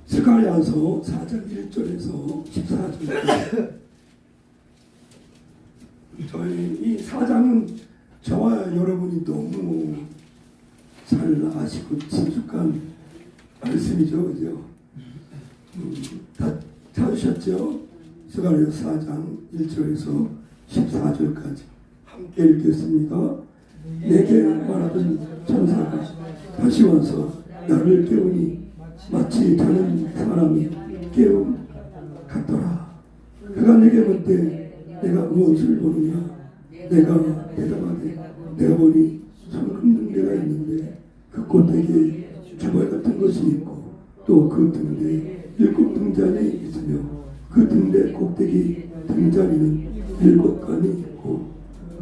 스가랴서 4장 1절에서 14절. 저희 이 4장은 저와 여러분이 너무 잘 아시고 친숙한 말씀이죠, 그죠? 다 찾으셨죠? 스가랴 4장 1절에서 14절까지 함께 읽겠습니다. 내게 말하던 천사가 다시 와서 나를 깨우니 마치 자는 사람이 깨움 같더라. 그가 내게 묻되 내가 무엇을 보느냐? 내가 대답하되 내가 보니 손 흔든 데가 있는데 그 꼭대기에 주발 같은 것이 있고 또 그 등대에 7 등잔이 있으며 그 등대 꼭대기 등잔이는 7간이 있고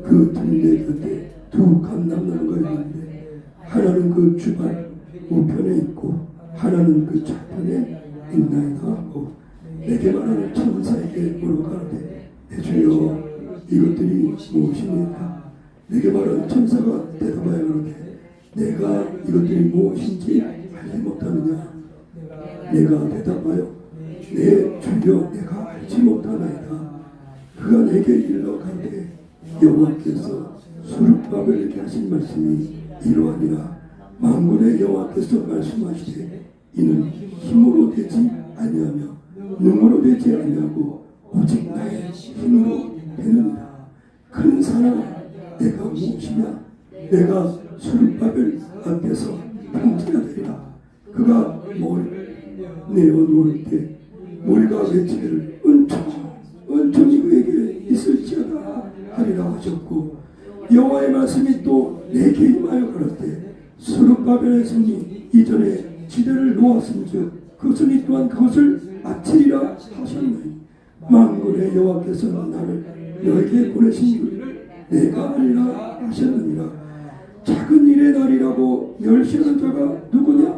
그 등대 곁에 2 감람나무가 있는데 하나는 그 주발 우편에 있고 하나는 그 좌편에 있나이다 하고 내게 말하는 천사에게 물어가되 내 주여 이것들이 무엇이니까? 내게 말하는 천사가 대답하여 이르되 내가 이것들이 무엇인지 알지 못하느냐? 내가 대답하여 내 주여 내가 알지 못하나이다. 그가 내게 일러 가되 여호와께서 스룹바벨에게 하신 말씀이 이러하니라. 만군의 여호와께서 말씀하시되 이는 힘으로 되지 아니하며 능으로 되지 아니하고 오직 나의 힘으로 되느니라. 큰 사람 내가 무엇이냐? 내가 스룹바벨 앞에서 평지가 되리라. 그가 머리를 내어 놓을 때 우리가 외치기를 은총이 그에게 있을지어다 하리라 하셨고 여호와의 말씀이 또 내게 임하여 가라사대 스룹바벨의 손이 이전에 지대를 놓았은즉 그 손이 또한 그것을 아치리라 하셨나니 만군의 여호와께서 나를 너에게 보내신 줄 내가 알리라 하셨느니라. 작은 일의 날이라고 멸시하는 자가 누구냐?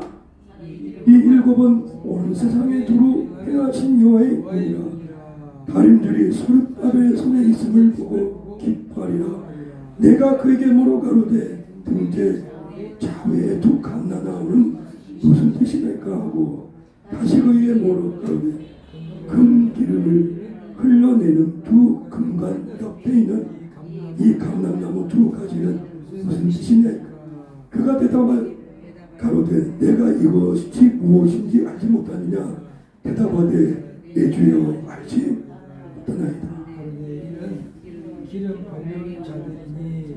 이 7은 온 세상에 두루 행하신 여호와의 은이라. 다림들이 스룹바벨의 손에 있음을 보고 기뻐하리라. 내가 그에게 물어가로되 등대 좌우에 2 감람나무는 무슨 뜻이니까 하고 다시 그에게 물어가로되 금 기름을 흘러내는 2 금관 옆에 있는 이 감람나무 2 가지는 무슨 뜻이냐? 그가 대답하여 가로되 내가 이것이 무엇인지 알지 못하느냐? 대답하되 내 주여 알지 못하나이다. 기름 발명인 자들이니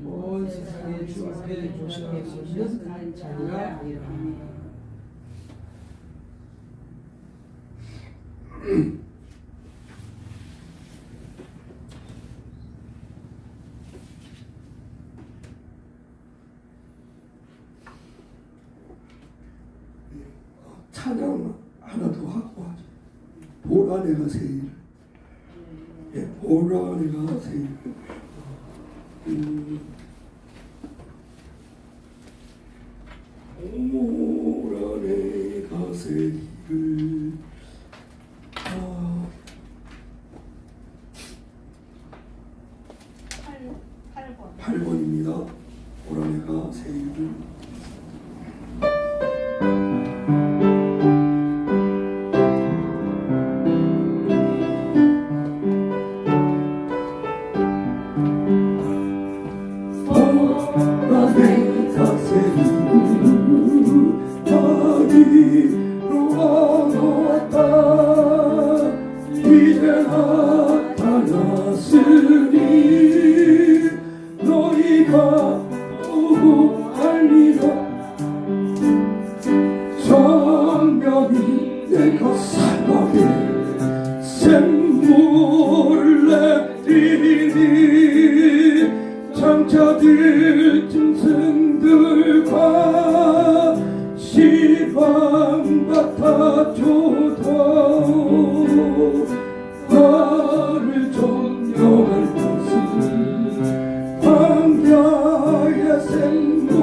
온 세상의 주 앞에 조심할 수 있는 자리라 하리라. 찬양 하나 더 하고 하죠. 보라 내가 새 일을. 예, 보라 내가 새 일을. 보라 내가 새 일을. 8번입니다. 보라 내가 새 일을. 내가 사막에 샘물을 내리니 장차들 짐승들과 시방 같아줘도 나를 존경할 것은 광야의 샘물아.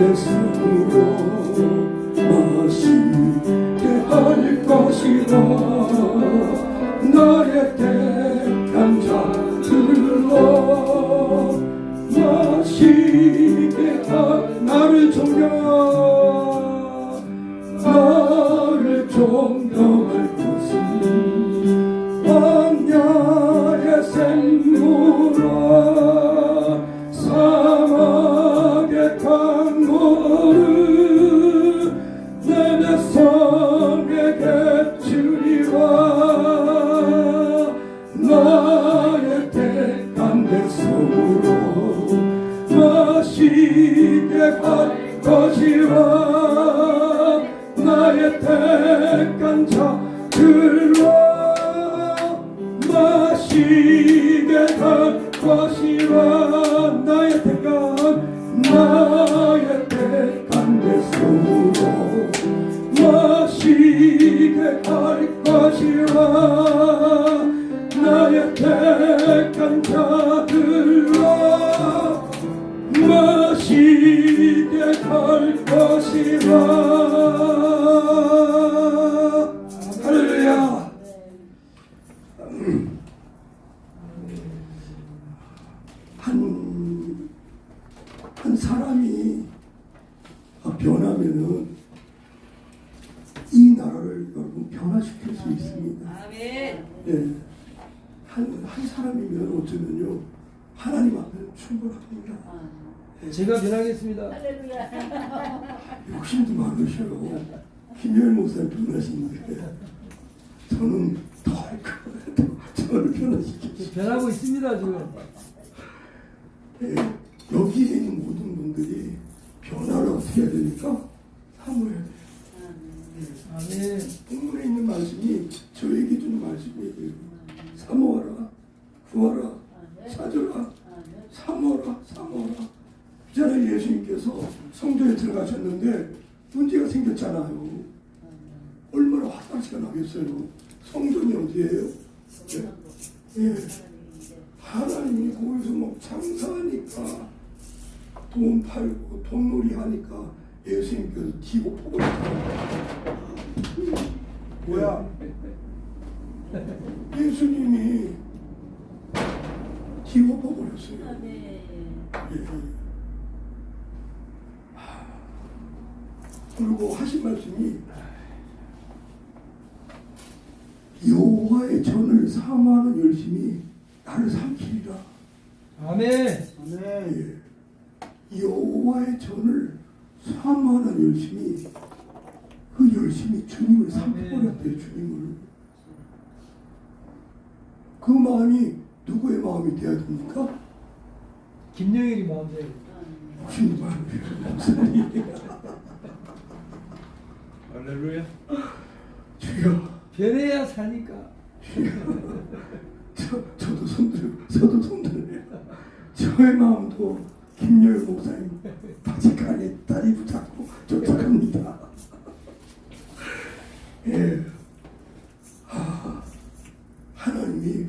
예수로 마시게 하리. 것이라 나의 택한 자들로 마시게 하 나를 존경할 것은 광야의 샘물아 사막의 강물을 내 백성에게 주리라 나의 택한 백성으로 마시게 할 것이라 나의 택한 자들로 마시게 할 것이라 나의 택한 백성으로 마시게 할 것이라 나의 택한 자들로 마시게 할 것이라 할렐루야. 한 사람이 변하면은 이 나라를 여러분 변화시킬 수 있습니다. 아멘. 예, 한 사람이면 어쩌면요 하나님 앞에는 충분합니다. 제가 변하겠습니다. 할렐루야. 욕심도 많으셔요. 김여일 목사님 변하시는데 저는 더 할 거예요. 저를 변화시키죠. 변하고 있습니다 지금. 예, 여기에 있는 모든 분들이 변화를 어떻게 해야 되니까 사모해야 돼요. 아멘. 본문에 있는 말씀이 저에게 주는 말씀이에요. 사모하라, 구하라, 찾으라, 사모하라. 이전에 예수님께서 성전에 들어가셨는데 문제가 생겼잖아요. 얼마나 화장시가 나겠어요. 성전이 어디예요? 예. 하나님이 거기서 막 장사하니까 돈 팔고 돈놀이 하니까 예수님께서 뒤고 뽑으셨잖아요. 뭐야? 예수님이 뒤고 뽑으셨어요. 예. 그리고 하신 말씀이 여호와의 전을 사모하는 열심히 나를 삼키리라. 아멘. 예. 여호와의 전을 사모하는 열심히 그 열심히 주님을 삼켜버렸대요. 주님을. 그 마음이 누구의 마음이 돼야 됩니까? 김영일이 마음대로. 욕심도 많으세요. 할렐루야. 주여. 변해야 사니까. 저도 손들어요. 저의 마음도 김여일 목사님 바지칸에 다리 붙잡고 쫓아갑니다. 예. 하나님이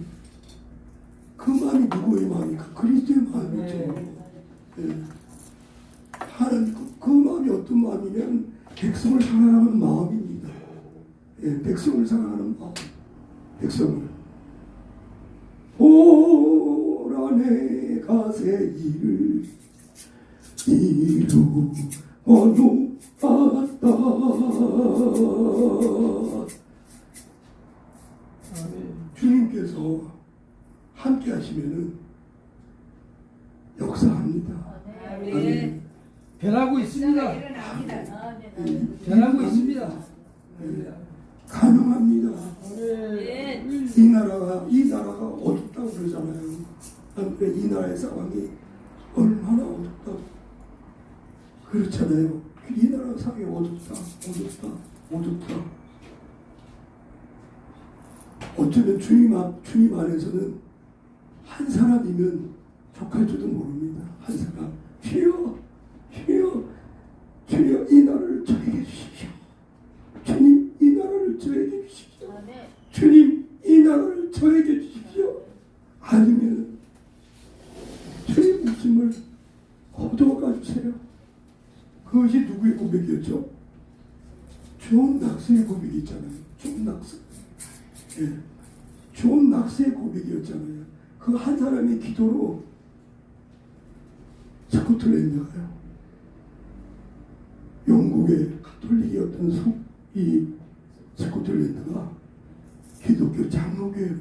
그 마음이 누구의 마음입니까? 그리스도의 마음이죠. 예. 하나님 그 마음이 어떤 마음이냐면 백성을 사랑하는 마음입니다. 예, 백성을 사랑하는 마음. 백성을. 오라 내가 새 일을 이루어놓았다. 주님께서 함께 하시면은 역사합니다. 아멘. 변하고 있습니다. 일어납니다. 변하고 있습니다. 가능합니다. 아멘. 이 나라가 어둡다고 그러잖아요. 그래, 이 나라의 상황이 얼마나 어둡다고 그렇잖아요. 이 나라 상황이 어둡다. 어쩌면 주님 안에서는 한 사람이면 족할지도 모릅니다. 한 사람. 주여 이 나라를 저에게 주십시오. 주님 이 나라를 저에게 주십시오. 주님 이 나라를 저에게 주십시오. 아니면 주의 목숨을 거두어가 주세요. 그것이 누구의 고백이었죠? 존 낙스의 고백이 있잖아요. 존 낙스. 예. 존 낙스의 고백이었잖아요. 그 한 사람의 기도로 스코틀랜드가요. 영국의 가톨릭이었던 이 스코틀랜드가 기독교 장로교회로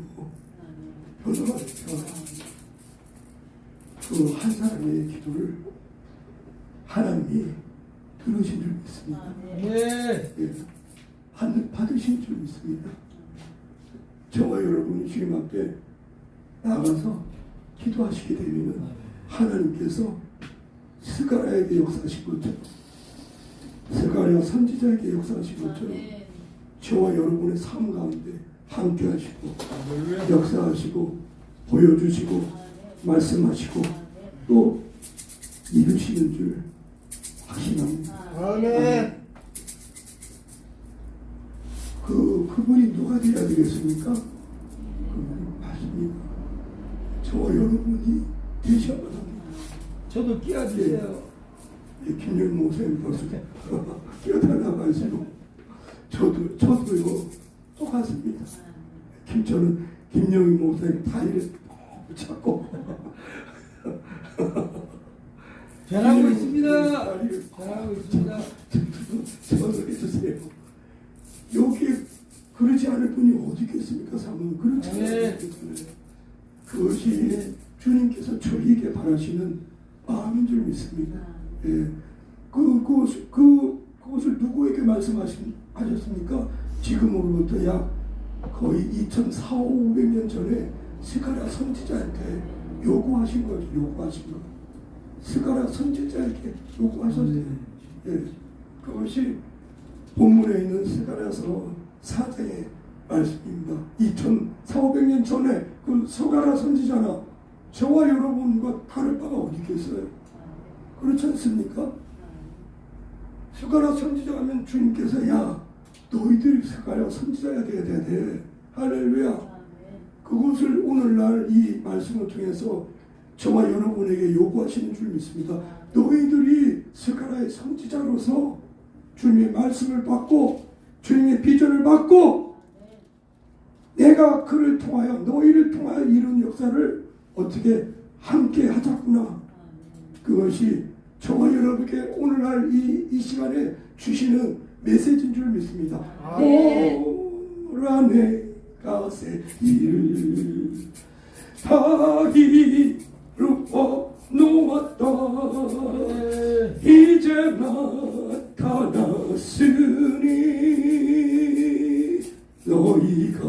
변화했죠. 그 한 사람의 기도를 하나님이 들으신 줄 믿습니다. 네. 예, 받으신 줄 믿습니다. 저와 여러분이 주님 앞에 나가서 기도하시게 되면 하나님께서 스가랴에게 역사하신 것처럼, 스가랴 선지자에게 역사하신 것처럼 저와 여러분의 삶 가운데 함께 하시고 역사하시고 보여주시고 말씀하시고 또 이루시는 줄 확신합니다. 아멘. 그분이 누가 되어야 되겠습니까? 그분이 맞습니다. 저와 여러분이 되셔야 합니다. 저도 끼워주세요. 예, 김영 목사님 벌써 끼어달라고 하시고 저도요 똑같습니다. 저는 김영희 목사님 다리를 잡고 잘하고 있습니다. 다리를 잘하고 있습니다. 저도 해주세요. 여기에 그러지 않을 분이 어디 있겠습니까? 사모님 그렇지 않아요. 그것이 주님께서 저에게 바라시는 마음인 줄 믿습니다. 예, 그것을 누구에게 말씀하셨습니까? 지금으로부터 약 거의 2,400~500년 전에 스가랴 선지자한테 요구하신 거죠. 요구하신 거. 스가랴 선지자에게 요구하셨어요. 예, 그것이 본문에 있는 스가랴서 4장의 말씀입니다. 2,400~500년 전에 그 스가랴 선지자나 저와 여러분과 다를 바가 어디 있겠어요? 그렇지 않습니까? 스가랴 선지자 하면 주님께서 야 너희들이 스가랴 선지자야 돼야 돼. 할렐루야. 그것을 오늘날 이 말씀을 통해서 저와 여러분에게 요구하시는 줄 믿습니다. 너희들이 스가랴의 선지자로서 주님의 말씀을 받고 주님의 비전을 받고 내가 그를 통하여 너희를 통하여 이룬 역사를 어떻게 함께 하자꾸나. 그것이 저와 여러분께 오늘날 이 시간에 주시는 메시지인 줄 믿습니다. 오라 내가 새 일을 다 이루어 놓았다. 이제 나타났으니 너희가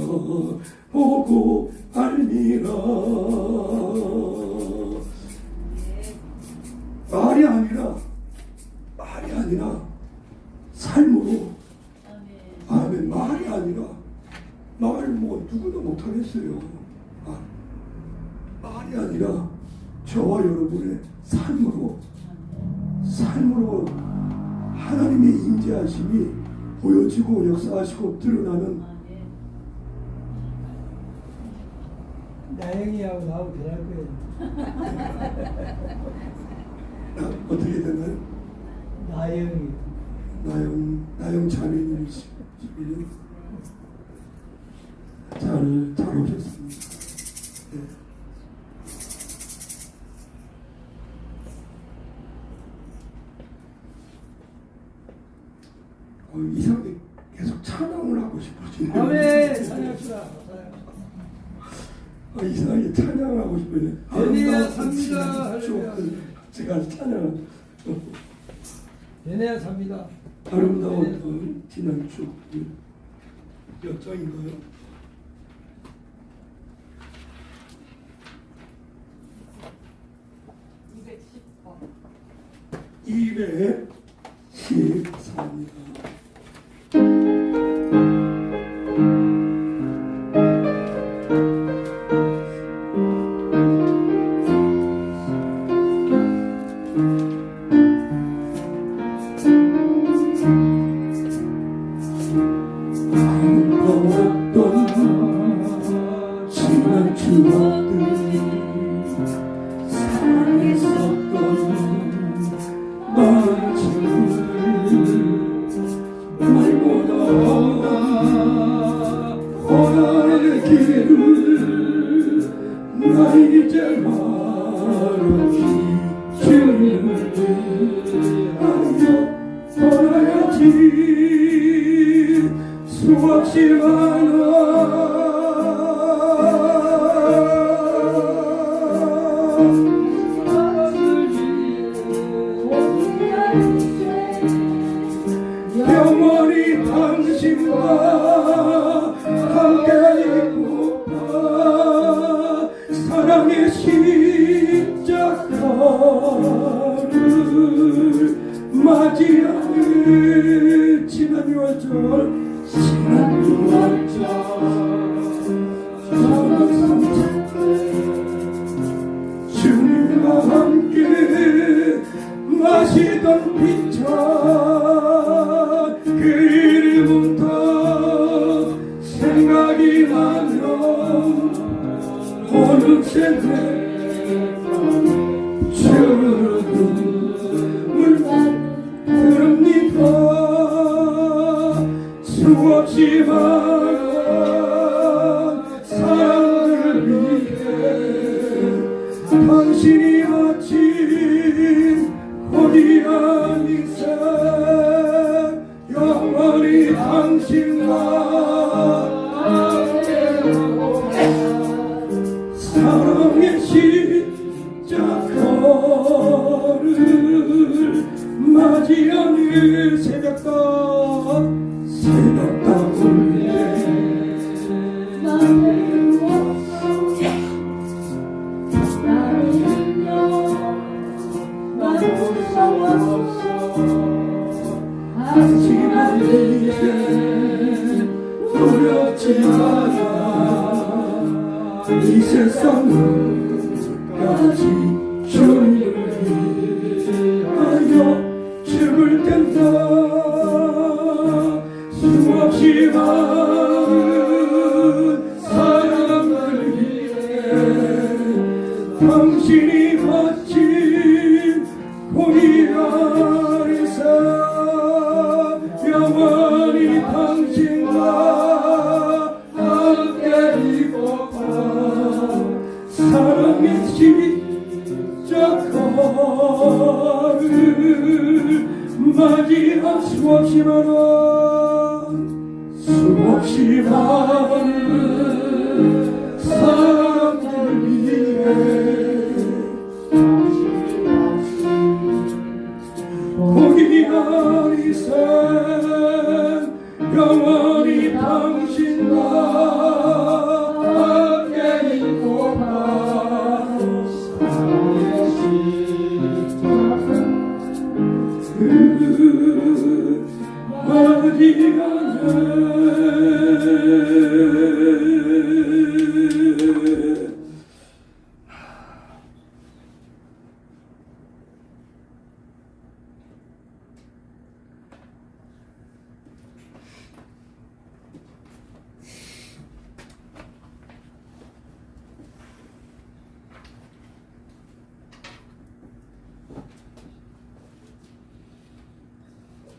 보고 알미라. 말이 아니라 삶으로. 아멘. 말이 아니라 말 뭐 누구나 못하겠어요. 말이 아니라 저와 여러분의 삶으로 하나님의 임재하심이 보여지고 역사하시고 드러나는. 나영이하고 나하고 대할 거예요. 어떻게 되나요? 나영이. 나영 자매님이시군요. 잘 오셨습니다. 네. 이상하게 계속 찬양을 하고 싶어지네요. 아멘. 찬양합시다. 이상하게 찬양을 하고 싶어요. 예배야 삽니다. 제가 찬양. 예배야 삽니다. 아름다웠던 지난 추억. 몇 장인가요? 214입니다. 지난 추억들 사랑했었던 많은 친구들 말보다 수없이 영원히 당신과 함께 있고파 사랑의 십자가를 맞이하는 지난 6월절 지난 6월절 주님과 함께 마시던 빈잔 그 이름부터 생각이 나면 어느새 내 주름을 흐릅니다. 수없이 많은 사랑을 위해 당신이 바친 고귀한 인생 영원히 당신과 사랑의 십자가를 맞이하는 새벽다 울려 하지만 이제 두렵지 않아 이 세상은 까지 주님을 위하여 죽을 텐다. 수없이 많은 사람들 위해 당신이 바친 고귀한 인생 영원히 당신과 함께 있고파 사랑의 십자가를 맞이한 수없이 많은 사람들 위해 고귀한 인생 영원히 당신과 함께 있고파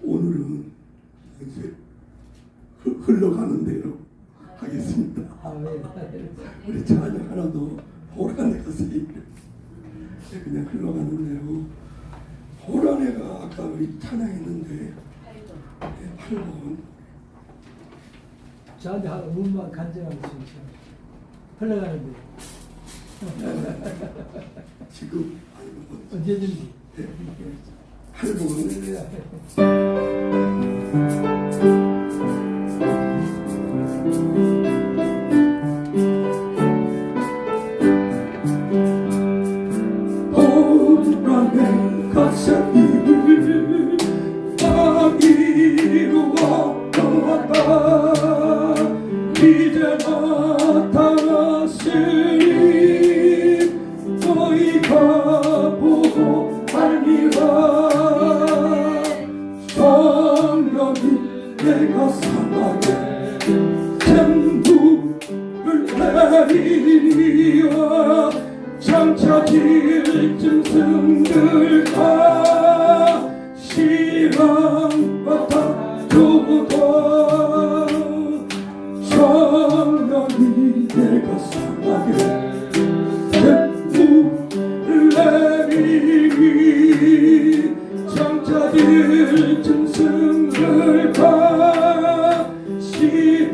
오늘은 이제 흘러가는 대로 하겠습니다. 우리 찬양 하나도 호란에 가서 그냥 흘러가는 대로. 호란에가 아까 우리 찬양했는데 8번 저한테 하루 문만 간절하고 있으니까 흘러가는데 지금 언제든지 8번 이제 나타났으니 너희가 보고 알리라. 성령이 내가 사랑해 전부를 내리니와 장차질 짐승들과 시랑받아 두고 성령이 내가 사랑해 전부를 내리니 장차질 짐승들과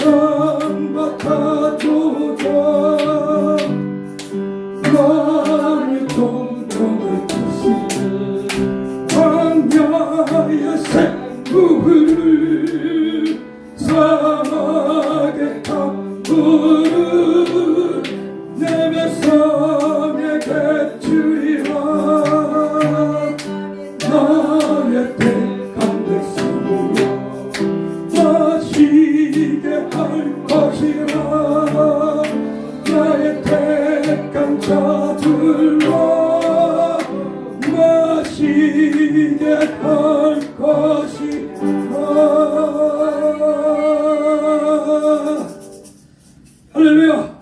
땅과 타조자 나의 동정을 주시는 광야의 샘물을 사막의 강물을 내 뱃속에 객주리라 나의 택한 백성으로 마시게 할 것이라 나의 택한 자들로 마시게 할 것이라. 할렐루야.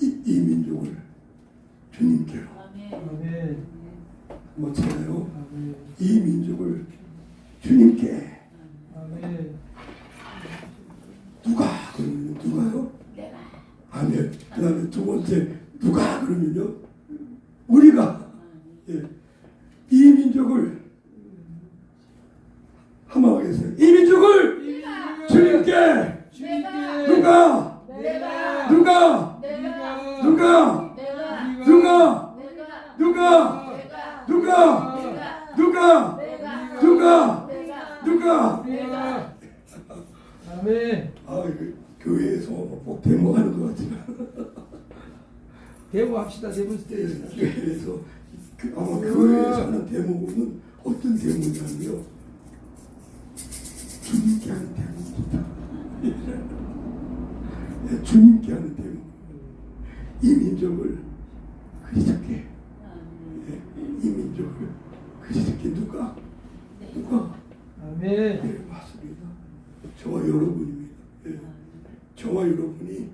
이 민족을 주님께로 아멘. 뭐 찾아요. 아멘. 이 민족을 주님께. 아멘. 누가 그러면 누가요? 내가. 아멘. 그 다음에 두 번째 누가 그러면요? 우리가. 예. 이 민족을 한번 하겠어요. 이 민족을 주님께. 주님께. 누가 내가. 누가 내가. 누가 내가. 누가 내가. 누가 내가. 누가 내가. 누가 내가. 누가 내가. 누가. 내가. 아멘. 아 이거 교회에서 꼭 데모하는 것 같지만 대모합시다. 대모 스테이지. 교회에서 아마 교회에서 하는 데모는 어떤 데모냐면요, 주님께 하는 데모입니다. 예, 주님께 하는 데모. 이 민족을 그리스도께, 예, 이 민족을 그리스도께 누가 아멘. 예, 맞습니다. 저와 여러분입니다. 예. 저와 여러분이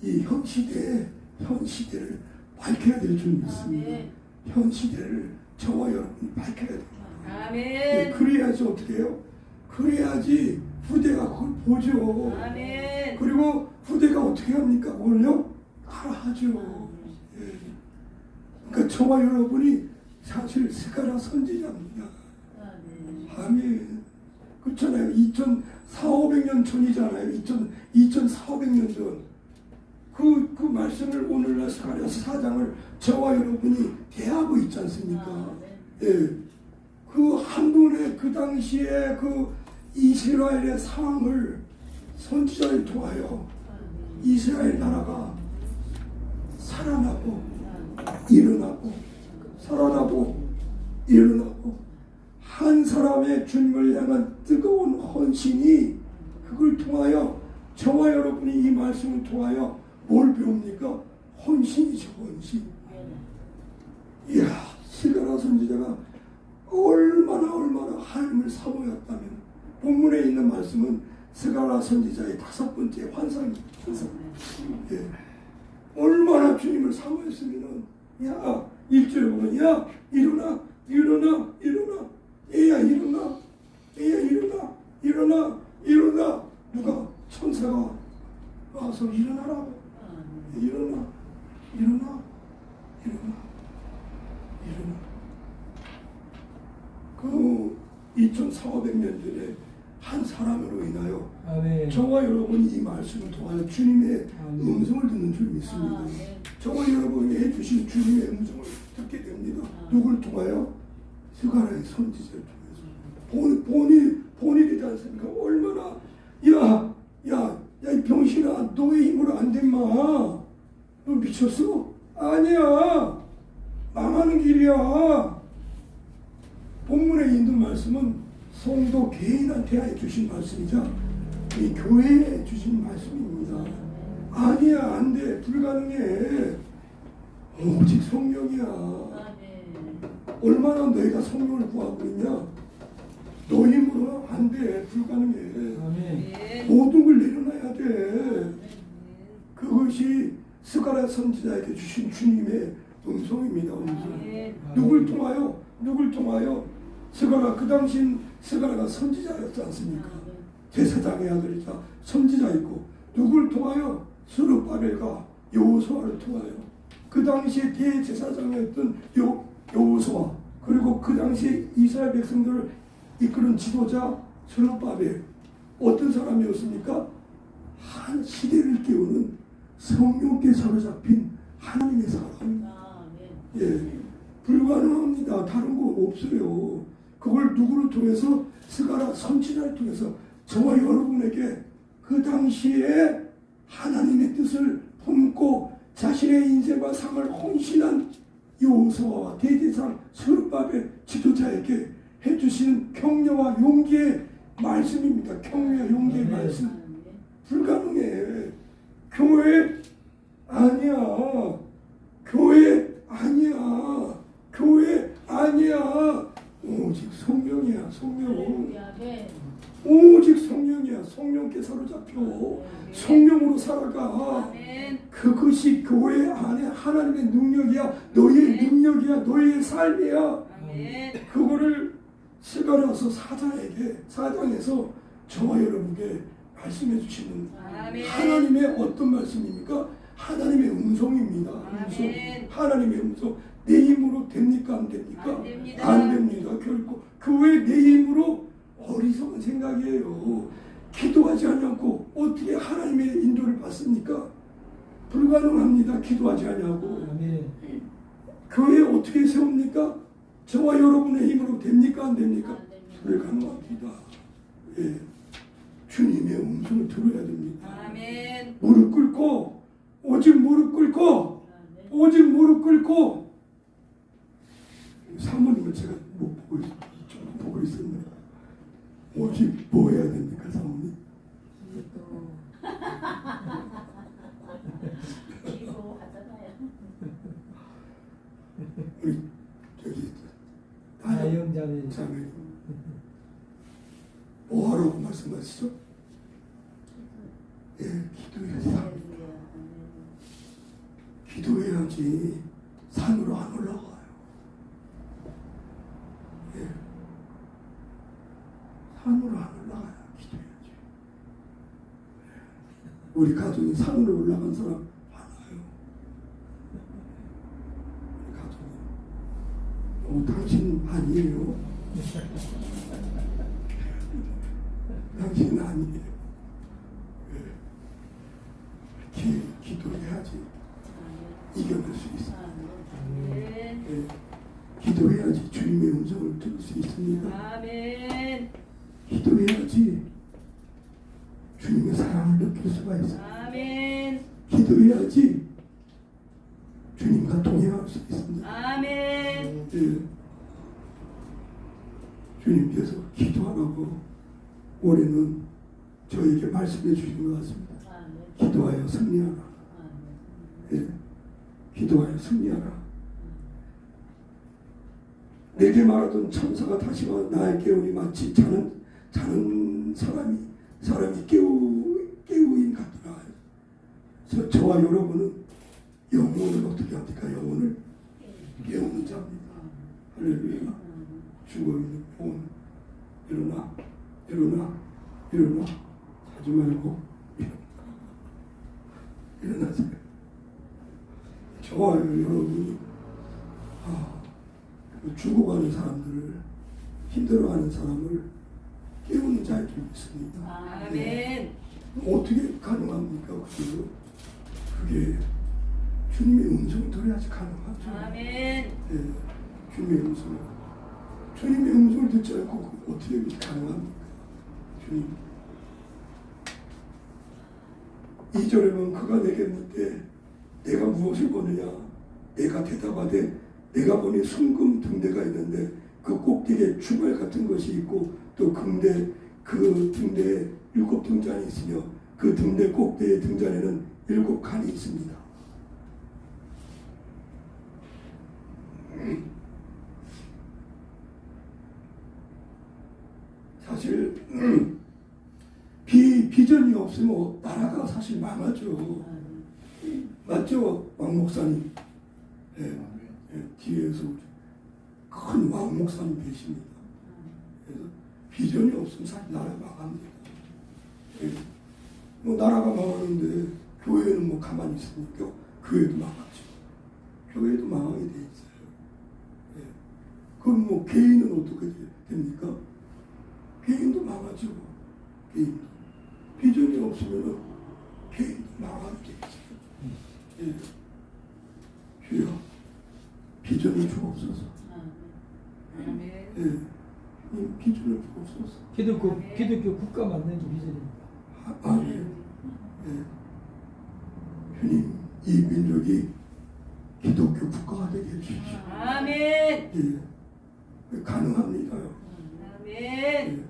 이 현 시대를 밝혀야 될 줄 믿습니다. 아멘. 현 시대를 저와 여러분이 밝혀야 됩니다. 예, 아멘. 그래야지 어떻게 해요? 그래야지 후대가 그걸 보죠. 아멘. 그리고 후대가 어떻게 합니까? 그걸요? 따라하죠. 예. 그러니까 저와 여러분이 사실 스가랴 선지자입니다. 아멘. 그렇잖아요. 2,400년 전이잖아요. 2,400년 전. 그 말씀을 오늘날 스가랴 4장을 저와 여러분이 대하고 있지 않습니까? 예. 그 한 분의 그 당시에 그 이스라엘의 상황을 선지자를 통하여 이스라엘 나라가 살아나고 일어나고 살아나고 일어나고 한 사람의 주님을 향한 뜨거운 헌신이 그걸 통하여 저와 여러분이 이 말씀을 통하여 뭘 배웁니까? 헌신이죠, 헌신. 이야, 스가랴 선지자가 얼마나 하나님을 사모했다면 본문에 있는 말씀은 스가랴 선지자의 5번째 환상입니다. 예. 얼마나 주님을 사모했으면 야, 1절에 보면 야, 일어나 얘야 일어나 누가 천사가 와서 일어나라고 일어나 그 2,400년 전에 한 사람으로 인하여 아멘. 저와 여러분이 이 말씀을 통하여 주님의 아멘. 음성을 듣는 줄 믿습니다. 저와 여러분이 해주신 주님의 음성을 듣게 됩니다. 누굴 통하여? 스가랴의 선지자를 통해서. 본이 되지 않습니까? 얼마나 야 이 병신아, 너의 힘으로 안 된 마. 너 미쳤어? 아니야. 망하는 길이야. 본문에 있는 말씀은 성도 개인한테 해주신 말씀이자 이 교회에 주신 말씀입니다. 아니야, 안 돼, 불가능해. 오직 성령이야. 얼마나 너희가 성령을 구하고 있냐? 너 힘으로 안 돼, 불가능해. 아멘. 모든 걸 내려놔야 돼. 그것이 스가랴 선지자에게 주신 주님의 음성입니다. 음성. 누굴 통하여? 스가랴, 그 당시 스가랴가 선지자였지 않습니까? 제사장의 아들이자 선지자이고, 누굴 통하여? 스룹바벨과 여호수아를 통하여. 그 당시에 대제사장이었던 여호수아, 그리고 그 당시에 이스라엘 백성들을 이끄는 지도자 스룹바벨 어떤 사람이었습니까? 한 시대를 깨우는 성령께 사로잡힌 하나님의 사람. 예, 불가능합니다. 다른 거 없어요. 그걸 누구를 통해서? 스가랴 선지자를 통해서 저와 여러분에게 그 당시에 하나님의 뜻을 품고 자신의 인생과 삶을 헌신한 여호수아와 대제사장 스룹바벨 지도자에게 해주시는 격려와 용기의 말씀입니다. 격려와 용기의 말씀. 불가능해. 교회 아니야. 교회 아니야. 교회 아니야. 오직 성령이야. 성령. 오직 성령이야. 성령께 사로잡혀 성령으로 살아가. 그것이 교회 안에 하나님의 능력이야. 너의 능력이야. 너의 삶이야. 그거를 스가랴서 4장에서 저와 여러분께 말씀해 주시는 하나님의 어떤 말씀입니까? 하나님의 음성입니다. 음성. 하나님의 음성. 내 힘으로 됩니까? 안 됩니까? 안 됩니다. 결코 교회 내 힘으로 어리석은 생각이에요. 기도하지 않고 어떻게 하나님의 인도를 받습니까? 불가능합니다. 기도하지 않냐고. 교회 어떻게 세웁니까? 저와 여러분의 힘으로 됩니까? 안 됩니까? 불가능합니다. 예. 주님의 음성을 들어야 됩니다. 아멘. 무릎 꿇고 오직 무릎 꿇고 오직 무릎 꿇고 사모님을 제가 못 보고 보고 있었네. 오직 뭐 해야 됩니까, 사모님? 우리 저기 다영자매 자매 뭐 하라고 말씀하시죠? 예, 기도해야지. 기도해야지 산으로 안 올라가요. 예, 산으로 안 올라가요. 기도해야지. 우리 가족이 산으로 올라간 사람 많아요. 우리 가족이 당신 아니에요. 당신은 아니에요. 기도해야지 이겨낼 수 있습니다. 네. 기도해야지 주님의 음성을 들을 수 있습니다. 아멘. 기도해야지 주님의 사랑을 느낄 수가 있습니다. 아멘. 기도해야지 주님과 동행할 수 있습니다. 아멘. 네. 주님께서 기도하라고 올해는 저에게 말씀해 주신 것 같습니다. 기도하여 승리하라. 예. 기도하여 승리하라. 내게 말하던 천사가 다시 와 나의 깨우니 마치 자는 사람이 깨우인 같더라. 저와 여러분은 영혼을 어떻게 합니까? 영혼을 깨우는 자입니다. 할렐루야. 죽어있는 영혼 일어나 자지 말고 일어나세요. 저와 여러분이 죽어가는 사람들을, 힘들어하는 사람을 깨우는 자일 줄 믿습니다. 아멘. 어떻게 가능합니까? 그게 주님의 음성을 들어야지 가능하죠. 아멘. 네, 주님의 음성을 듣지 않고 어떻게 가능합니까? 주님. 2절에 보면 그가 내게 묻되 내가 무엇을 보느냐? 내가 대답하되 내가 보니 순금 등대가 있는데 그 꼭대기에 주발 같은 것이 있고 또 그 등대에 7 등잔이 있으며 그 등대 꼭대기의 등잔에는 7 칸이 있습니다. 사실 비전이 없으면 나라가 사실 망하죠. 맞죠? 왕 목사님. 예, 뒤에서 큰 왕 목사님 계십니다. 그래서 비전이 없으면 사실 나라 망합니다. 예, 뭐 나라가 망하는데 교회는 뭐 가만히 있으니까 교회도 망하죠. 교회도 망하게 돼 있어요. 예, 그럼 뭐 개인은 어떻게 됩니까? 개인도 망하죠. 개인도. 비전이 없으면 개인도 망하게 있어요. 예. 주여, 비전을 주옵소서. 아멘. 예. 주님, 비전을 주옵소서. 기독교 국가 만드는 게 비전입니다. 아멘. 예. 주님, 이 민족이 기독교 국가가 되게 해주십시오. 아멘. 예. 가능합니다. 아멘. 예.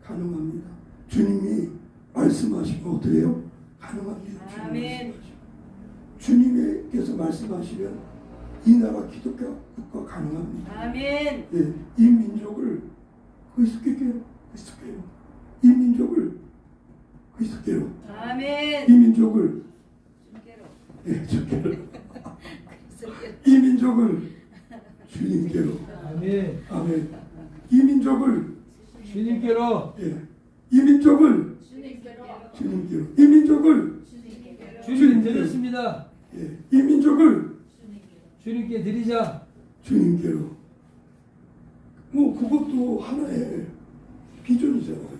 가능합니다. 주님이 말씀하시면 어떻게 해요? 가능합니다. 아멘. 주님께서 말씀하시면 이 나라 기독교 국가 가능합니다. 아멘. 예. 이 민족을 그리스도께로 이 민족을 그리스도께로 아멘. 이 민족을 예, 주께로 이 민족을 주님께로 아멘. 아멘. 이 민족을 주님께로 예. 이 민족을 주님께로 이 민족을 주님 드렸습니다. 예. 이 민족을 주님께 드리자. 주님께로 뭐 그것도 하나의 비전이잖아요.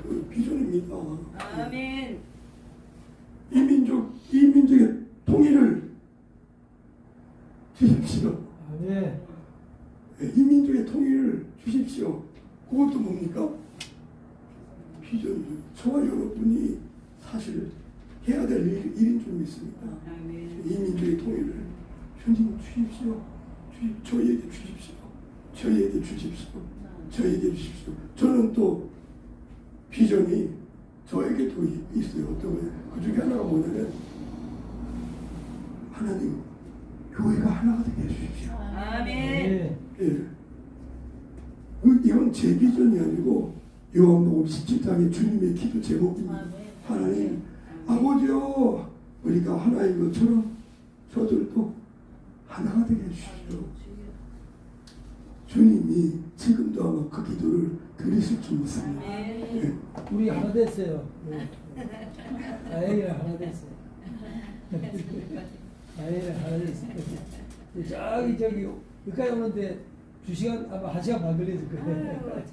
그 비전입니다. 아멘. 이 민족의 통일을 주십시오. 아멘. 예, 이 민족의 통일을 주십시오. 그것도 뭡니까? 비전이죠. 저와 여러분이 사실 해야 될 일인 줄 믿습니다. 아멘. 이 민족의 통일을 주님 주십시오. 저희에게 주십시오. 저희에게 주십시오. 저희에게 주십시오. 저는 또 비전이 저에게도 있어요. 어떤 거예요? 그 중에 하나가 뭐냐면 하나님 교회가 하나가 되게 해주십시오. 아멘. 예. 이건 제 비전이 아니고 요한복음 17장의 주님의 기도 제목입니다. 하나님 아버지요, 우리가 하나인 것처럼 저들도 하나가 되게 해주십시오. 주님이 지금도 아마 그 기도를 들으실 줄 믿습니다. 예. 우리 하나 됐어요. 아이가 하나 됐어요. 아이가 하나 됐어요. 저기 여기까지 오는데 2시간 아마 1시간 반 걸렸을 거예요.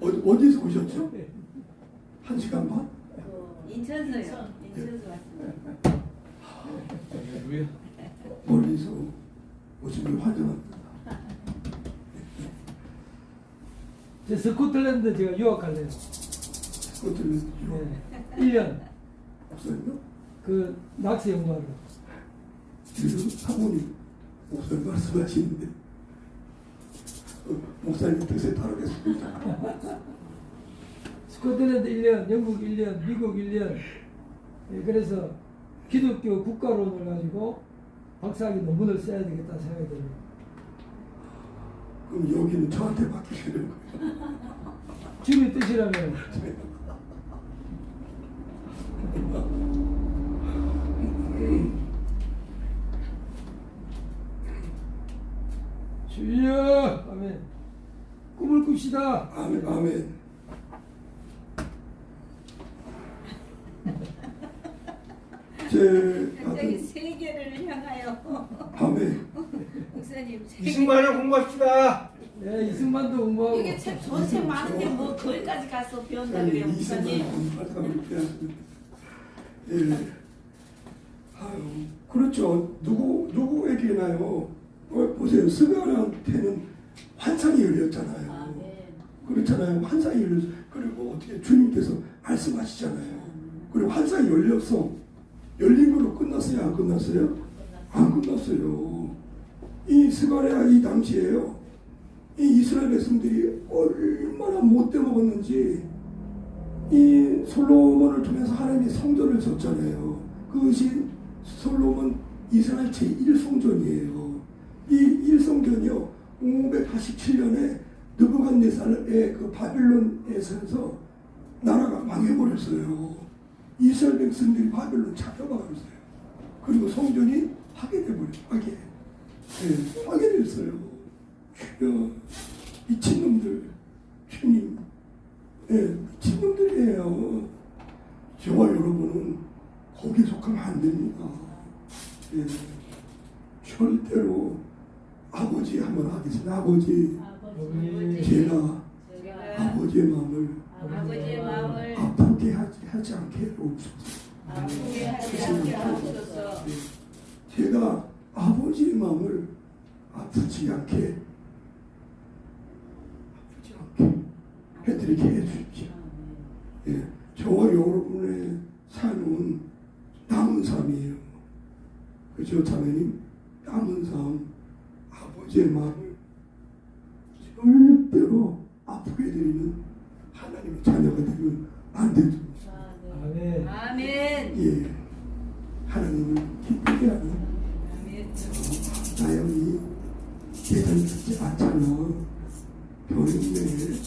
어디서 오셨죠? 1시간 반? 인천서요. 인천서 왔습니다. 멀리서 오신 걸 환영합니다. 제 스코틀랜드 제가 유학 갈래요. 스코틀랜드 유학. 네. 1년 목사님요? 그 낙서 연구하러. 지금 사모님 목사님 말씀하시는데 목사님 뜻에 따르겠습니다. 스코틀랜드 1년, 영국 1년, 미국 1년. 예, 그래서 기독교 국가론을 가지고 박사학위 논문을 써야 되겠다 생각이 듭니다. 그럼 여기는 저한테 맡기시는 거예요? 주님의 뜻이라면 주여 아멘. 꿈을 꿉시다. 아멘, 아멘. 제 갑자기 아들 세계를 향하여 아멘. 목사님 이승만을 공부합시다. 네, 이승만도 공부하고. 이게 책 전책 많은데 뭐 거기까지 가서 배운다 그래요 목사님. 이승만 피하십니다. 예. 아유, 그렇죠. 누구에게나요? 보세요. 스가랴한테는 환상이 열렸잖아요. 아멘. 그렇잖아요. 환상이 열렸어. 그리고 어떻게 주님께서 말씀하시잖아요. 그리고 환상이 열렸어. 열린 거로 끝났어요? 안 끝났어요? 안 끝났어요. 이 스가랴 이 당시에요. 이 이스라엘 백성들이 얼마나 못돼 먹었는지 이 솔로몬을 통해서 하나님이 성전을 졌잖아요. 그것이 솔로몬 이스라엘 제1성전이에요. 이 1성전이요 587년에 느부갓네살의 그 바빌론에서 나라가 망해버렸어요. 이스라엘 백성들이 바빌론 잡혀가버렸어요. 그리고 성전이 파괴돼버렸어요. 파괴됐어요. 주여, 미친놈들, 주님, 미친놈들이에요. 저와 여러분은 거기에 속하면 안 됩니다. 절대로 아버지 한번 하겠습니다. 아버지, 제가 아버지 아버지의 마음을 아버지의 마음을 아프게 하지 않게 하옵소서. 아프게 하지 않게 하옵소서. 제가 아버지의 마음을 아프지 않게 해드리게 해주십시오. 예, 저와 여러분의 삶은 남은 삶이에요. 그죠, 자매님? 남은 삶, 아버지의 마음을 절대로 아프게 해드리는 하나님의 자녀가 되면 안 되죠. 아멘. 아멘. 예, 하나님을 기쁘게 하는 아멘. 나영이 대단히 같지 않잖아. 변했네.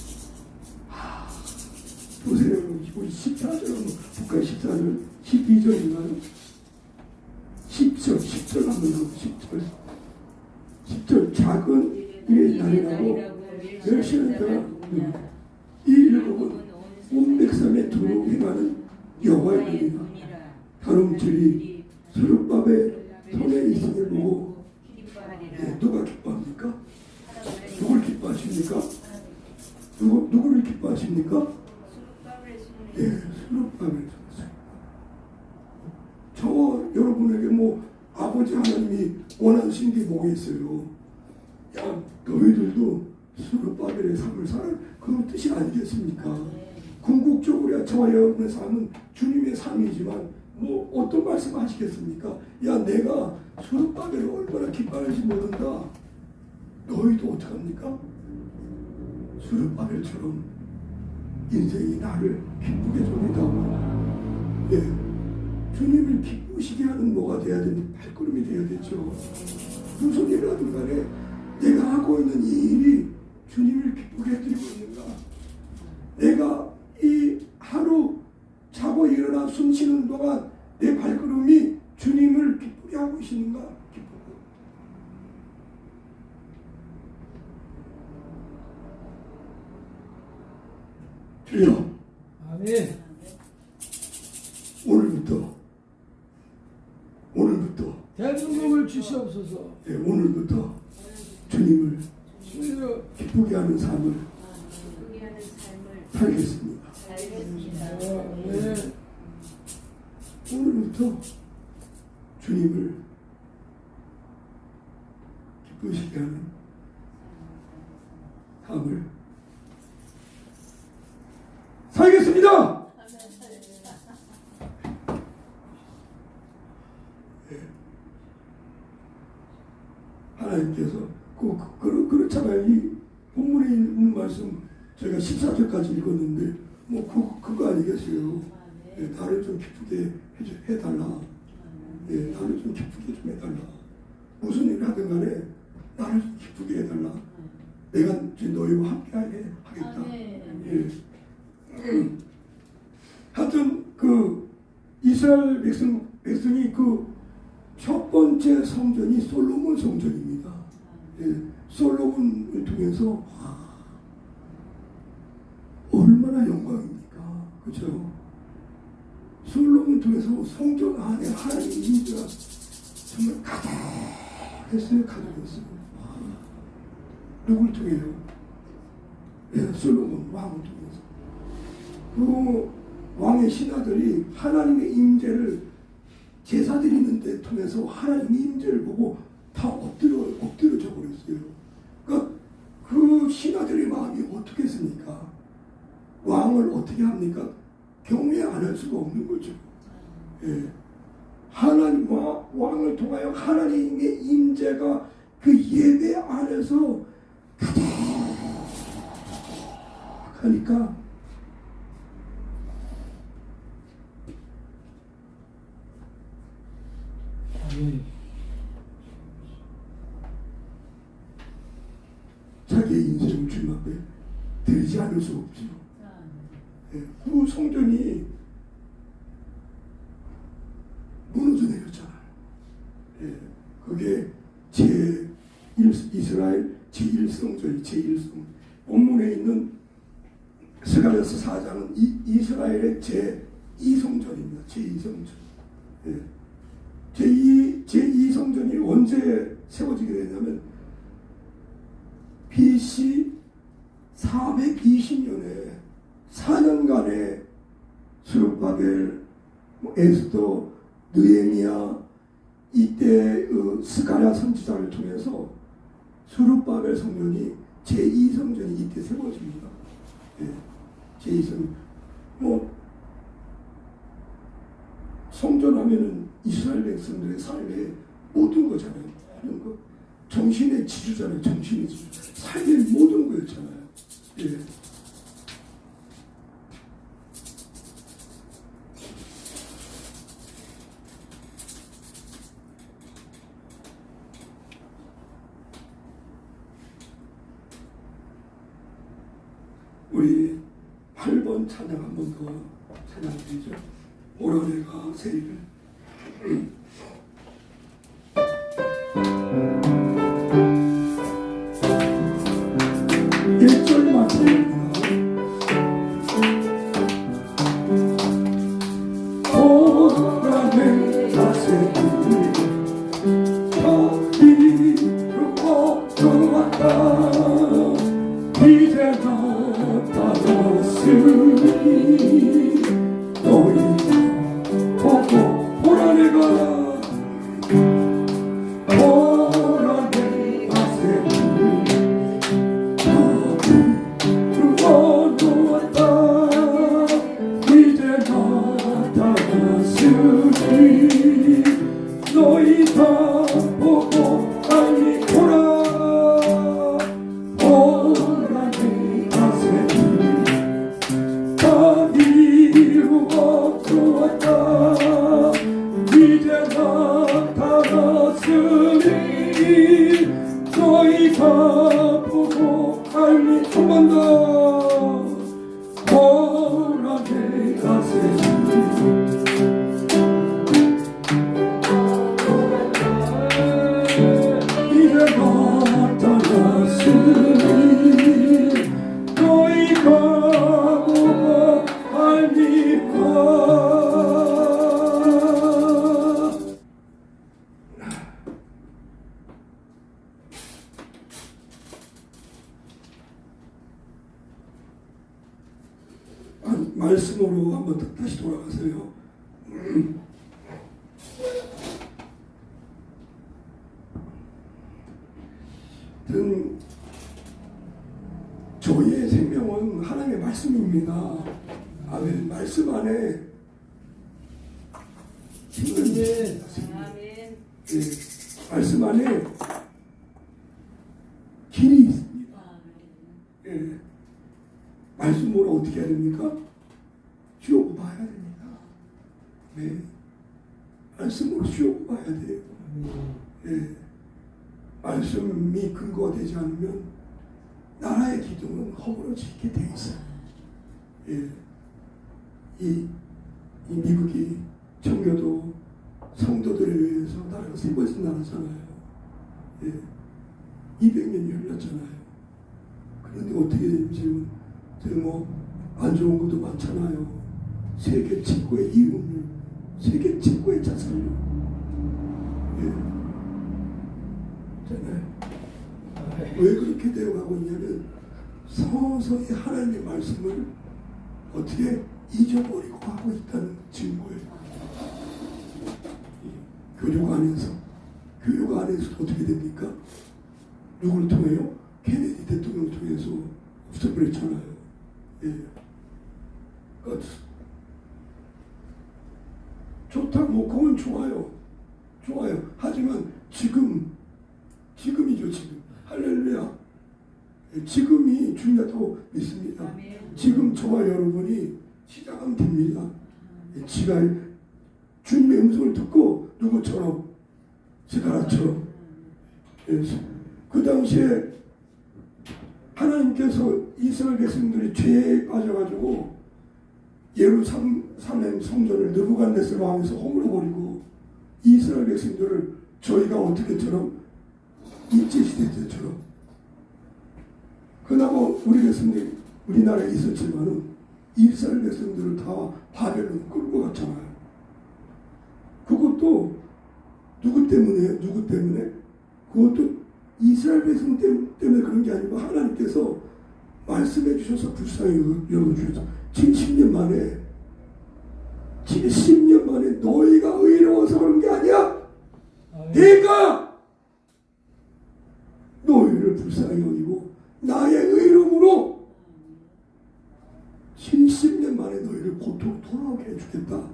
보세요. 우리 14절, 국가 14절, 12절이면 10절 한번 하고 10절 작은 일의 날이라고 멸시하는 자가 누구냐. 이 일곱은 온 백성의 두루 행하는 여호와의 일이라. 다름질이 소릇밥의 손에 있음을 보고 누가 기뻐합니까? 누굴 기뻐하십니까? 누구를 기뻐하십니까? 예, 수룩밤을 줬어요. 저와 여러분에게 뭐 아버지 하나님이 원하시는 게 뭐가 있어요? 야, 너희들도 수룩바벨의 삶을 살아. 그런 뜻이 아니겠습니까? 궁극적으로 저와 여러분의 삶은 주님의 삶이지만 뭐 어떤 말씀 하시겠습니까? 야, 내가 수룩바벨을 얼마나 기뻐할지 모른다. 너희도 어떡합니까? 수룩바벨처럼 인생이 나를 기쁘게 줍니다. 예, 주님을 기쁘시게 하는 뭐가 돼야 되는 발걸음이 되어야겠죠. 무슨 일을 하든 간에 내가 하고 있는 이 일이 주님을 기쁘게 해드리고 있는가? 내가 이 하루 자고 일어나 숨 쉬는 동안 내 발걸음이 주님을 기쁘게 하고 계시는가? 기쁘고. 주여, 아멘. 오늘부터 대한민국을 주시옵소서. 예, 오늘부터 주님을 주여. 기쁘게 하는 삶을 포기하는 삶을 살겠습니다. 살겠습니다. 아멘. 오늘부터 주님을 기쁘시게 하는 삶을 살겠습니다. 예. 하나님께서 그렇잖아요. 이 본문에 있는 말씀 저희가 14절까지 읽었는데 뭐 그거 아니겠어요. 예, 나를 좀 기쁘게 해달라. 예, 나를 좀 기쁘게 좀 해달라. 무슨 일을 하든 간에 나를 좀 기쁘게 해달라. 내가 이제 너희와 함께 하겠다. 예. 하여튼 그 이스라엘 백성이 그 첫 번째 성전이 솔로몬 성전입니다. 예, 솔로몬을 통해서 얼마나 영광입니까? 그렇죠? 솔로몬 통해서 성전 안에 하나님의 임재가 정말 가득했어요. 가득했어요. 누굴 통해요? 예, 솔로몬 왕을 통해서. 그 왕의 신하들이 하나님의 임재를 제사 드리는 데 통해서 하나님의 임재를 보고 다 엎드려져 버렸어요. 그러니까 그 신하들의 마음이 어떻게 했습니까? 왕을 어떻게 합니까? 경외 안 할 수가 없는 거죠. 예. 하나님 왕을 통하여 하나님의 임재가 그 예배 안에서 가득하니까 자기의 인생을 주님 앞에 드리지 않을 수 없죠. 예, 그 성전이 무너져 내렸잖아요. 예, 그게 이스라엘 제1성전이 제1성. 본문에 있는 스가랴서 4장은 이스라엘의 제2성전입니다. 제2성전. 예. 제2성전이 언제 세워지게 되냐면 BC 420년에 4년간의 스룹바벨, 에스더, 느헤미야 이때 스가랴 선지자를 통해서 스룹바벨 성전이 제2성전이 이때 세워집니다. 예, 제2성전. 성전하면은 이스라엘 백성들의 삶의 모든 거잖아요. 모든 거. 정신의 지주잖아요. 정신의 지주. 삶의 모든 거였잖아요. 예. 우리 8번 찬양 한 번 더 찬양드리죠. 오라내가 세리를. 1절만 부릅니다. 오라내가 세리를 저리로 들어왔다. 이제 나타났으니 너희 보고 보라 내가 세리를 들어놓았다. 이제 나타났으니 너희 다 보고 빨리 보라. 이제 나타났으니 너희 다 보고 빨리 한 번 더 보라 내가 세리 이제 나타났으니 너희 다 보고 빨리 가. 말씀으로 한번 다시 돌아가세요. 저희의 생명은 하나님의 말씀입니다. 아멘. 말씀 안에 힘은 있습니다. 아멘. 예, 말씀 안에 길이 있습니다. 예, 말씀으로 어떻게 해야 됩니까? 쥐어고 봐야 됩니다. 네, 말씀으로 쥐어고 봐야 돼요. 예, 말씀이 근거가 되지 않으면 나라의 기둥은 허물어지게 돼 있어요. 예, 이 미국이 청교도 성도들에 의해서 나라가 세워진 나라잖아요. 예, 200년이 흘렀잖아요. 그런데 어떻게 지금 안 좋은 것도 많잖아요. 세계 최고의 이윤율, 세계 최고의 자살률. 예, 잖아요. 왜 그렇게 되어가고 있냐면 서서히 하나님의 말씀을 어떻게 잊어버리고 하고 있다는 증거예요. 교육 안에서 어떻게 됩니까? 누구를 통해요? 케네디 대통령을 통해서 없애버렸잖아요. 예. 그러니까 좋다, 뭐 그건 좋아요. 하지만 지금이죠, 지금. 할렐루야. 예, 지금이 중요하다고 믿습니다. 아멘. 지금 저와 여러분이 시작하면 됩니다. 예, 지가 주님의 음성을 듣고 누구처럼 스가랴처럼. 예, 그 당시에 하나님께서 이스라엘 백성들이 죄에 빠져가지고 예루살렘 성전을 느부갓네살 왕에서 허물어버리고 이스라엘 백성들을 저희가 어떻게처럼 일제시대 때처럼 그나마 우리 백성들이 우리나라에 있었지만은 이스라엘 백성들을 다 바벨론 끌고 갔잖아요. 그것도 누구 때문에? 그것도 이스라엘 백성 때문에 그런 게 아니고 하나님께서 말씀해 주셔서 불쌍히 여겨주셔서 70년 만에 70년 만에 너희가 의로워서 그런 게 아니야. 아멘. 내가 너희를 불쌍히 여기고 나의 의로움으로 70년 만에 너희를 고통 돌아오게 해주겠다.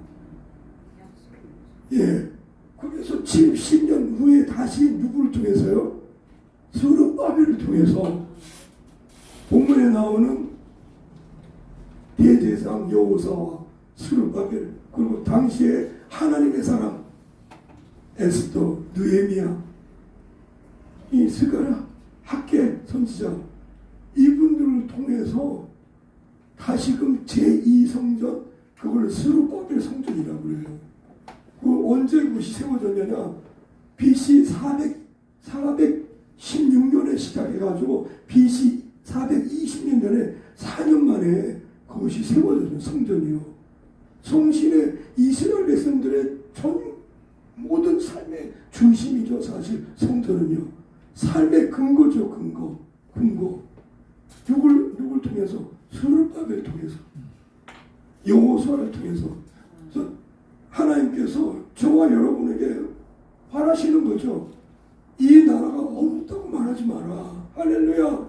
예. 그래서 70년 후에 다시 누구를 통해서요? 스룹바벨을 통해서 본문에 나오는 대제사장 여호사와 스룹바벨, 그리고 당시에 하나님의 사람 에스더, 느헤미야, 이 스가랴, 학개 선지자, 이분들을 통해서 다시금 제2성전, 그걸 스룹바벨 성전이라고 그래요. 그 언제 그것이 세워졌냐냐? BC 416년에 시작해가지고 BC 420년 전에 4년 만에 그것이 세워졌는 성전이요. 성신의 이스라엘 백성들의 전 모든 삶의 중심이죠. 사실 성전은요. 삶의 근거죠. 근거. 누굴 통해서? 스룹바벨을 통해서, 여호수아를 통해서. 그래서 하나님께서 저와 여러분에게 바라시는 거죠. 이 나라가 어렵다고 말하지 마라. 할렐루야.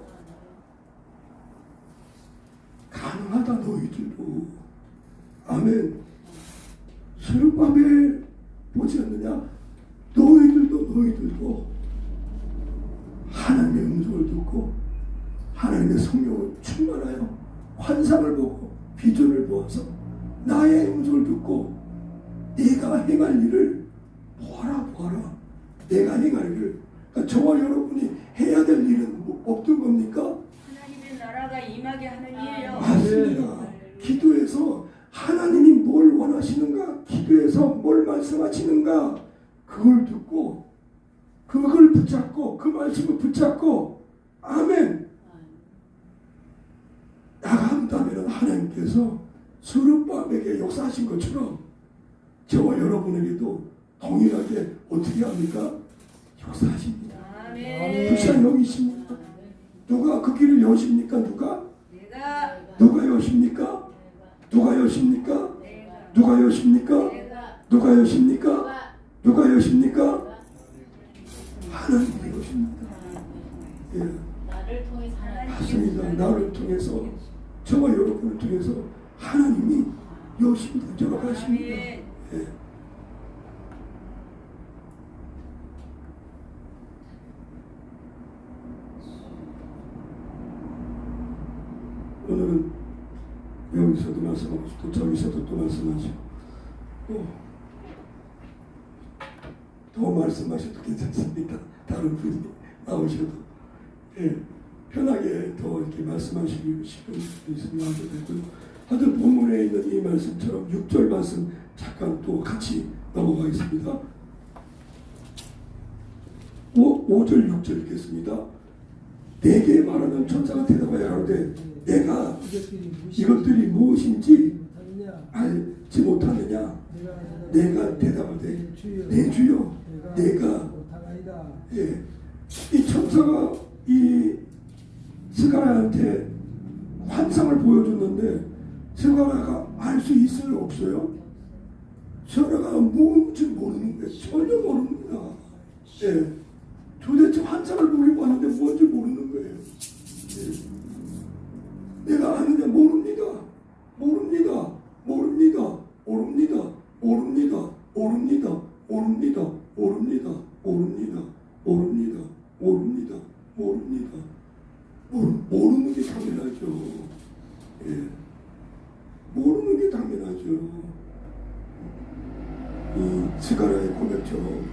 가능하다 너희들도. 아멘. 스룹바벨 보지 않느냐? 너희들도 하나님의 음성을 듣고 하나님의 성령을 충만하여 환상을 보고 비전을 보아서 나의 음성을 듣고 내가 행할 일을 보아라. 내가 행할 일을. 그러니까 저와 여러분이 해야 될 일은 없던 겁니까? 하나님의 나라가 임하게 하는 일이에요. 맞습니다. 기도에서 하나님이 뭘 원하시는가, 기도에서 뭘 말씀하시는가, 그걸 듣고 그걸 붙잡고 그 말씀을 붙잡고 아멘 나간다면 하나님께서 스룹바벨에게 역사하신 것처럼 저와 여러분에게도 동일하게 어떻게 합니까? 역사하십니다. 아멘. 불쌍히 여기십니까? 누가 그 길을 여십니까? 누가 여십니까? 누가 여십니까? 누가 여십니까? 누가 여십니까? 하나님이 여십니다. 예. 나를 통해서 맞습니다. 나를 통해서 저와 여러분을 통해서 하나님이 여십니다. 들어가십니다. 예. 오늘은 여기서도 말씀하고 또 저기서도 또 말씀하시고 더 말씀하셔도 괜찮습니다. 다른 분이 나오셔도 편하게 더 이렇게 말씀하시고 싶은 분이 있으면 하셔도 되고요. 하여튼 본문에 있는 이 말씀처럼 6절 말씀 잠깐 또 같이 넘어가겠습니다. 5절 6절 읽겠습니다. 내게 말하는 천사가 대답하여 가로되 내가 이것들이 무엇인지 알지 못하느냐. 내가 대답하되 내 주여 내가 이 천사가 이 스가랴한테 환상을 보여줬는데 스가랴가 알 수 있어요 없어요? 스가랴가 뭔지 모르는 거예요. 전혀 모릅니다. 도대체 환상을 보려고 하는데 뭔지 모르는 거예요. 내가 아느냐? 모릅니다. 모르는 게 당연하죠. 모르는 게 당연하죠. 이 스가랴의 고백처럼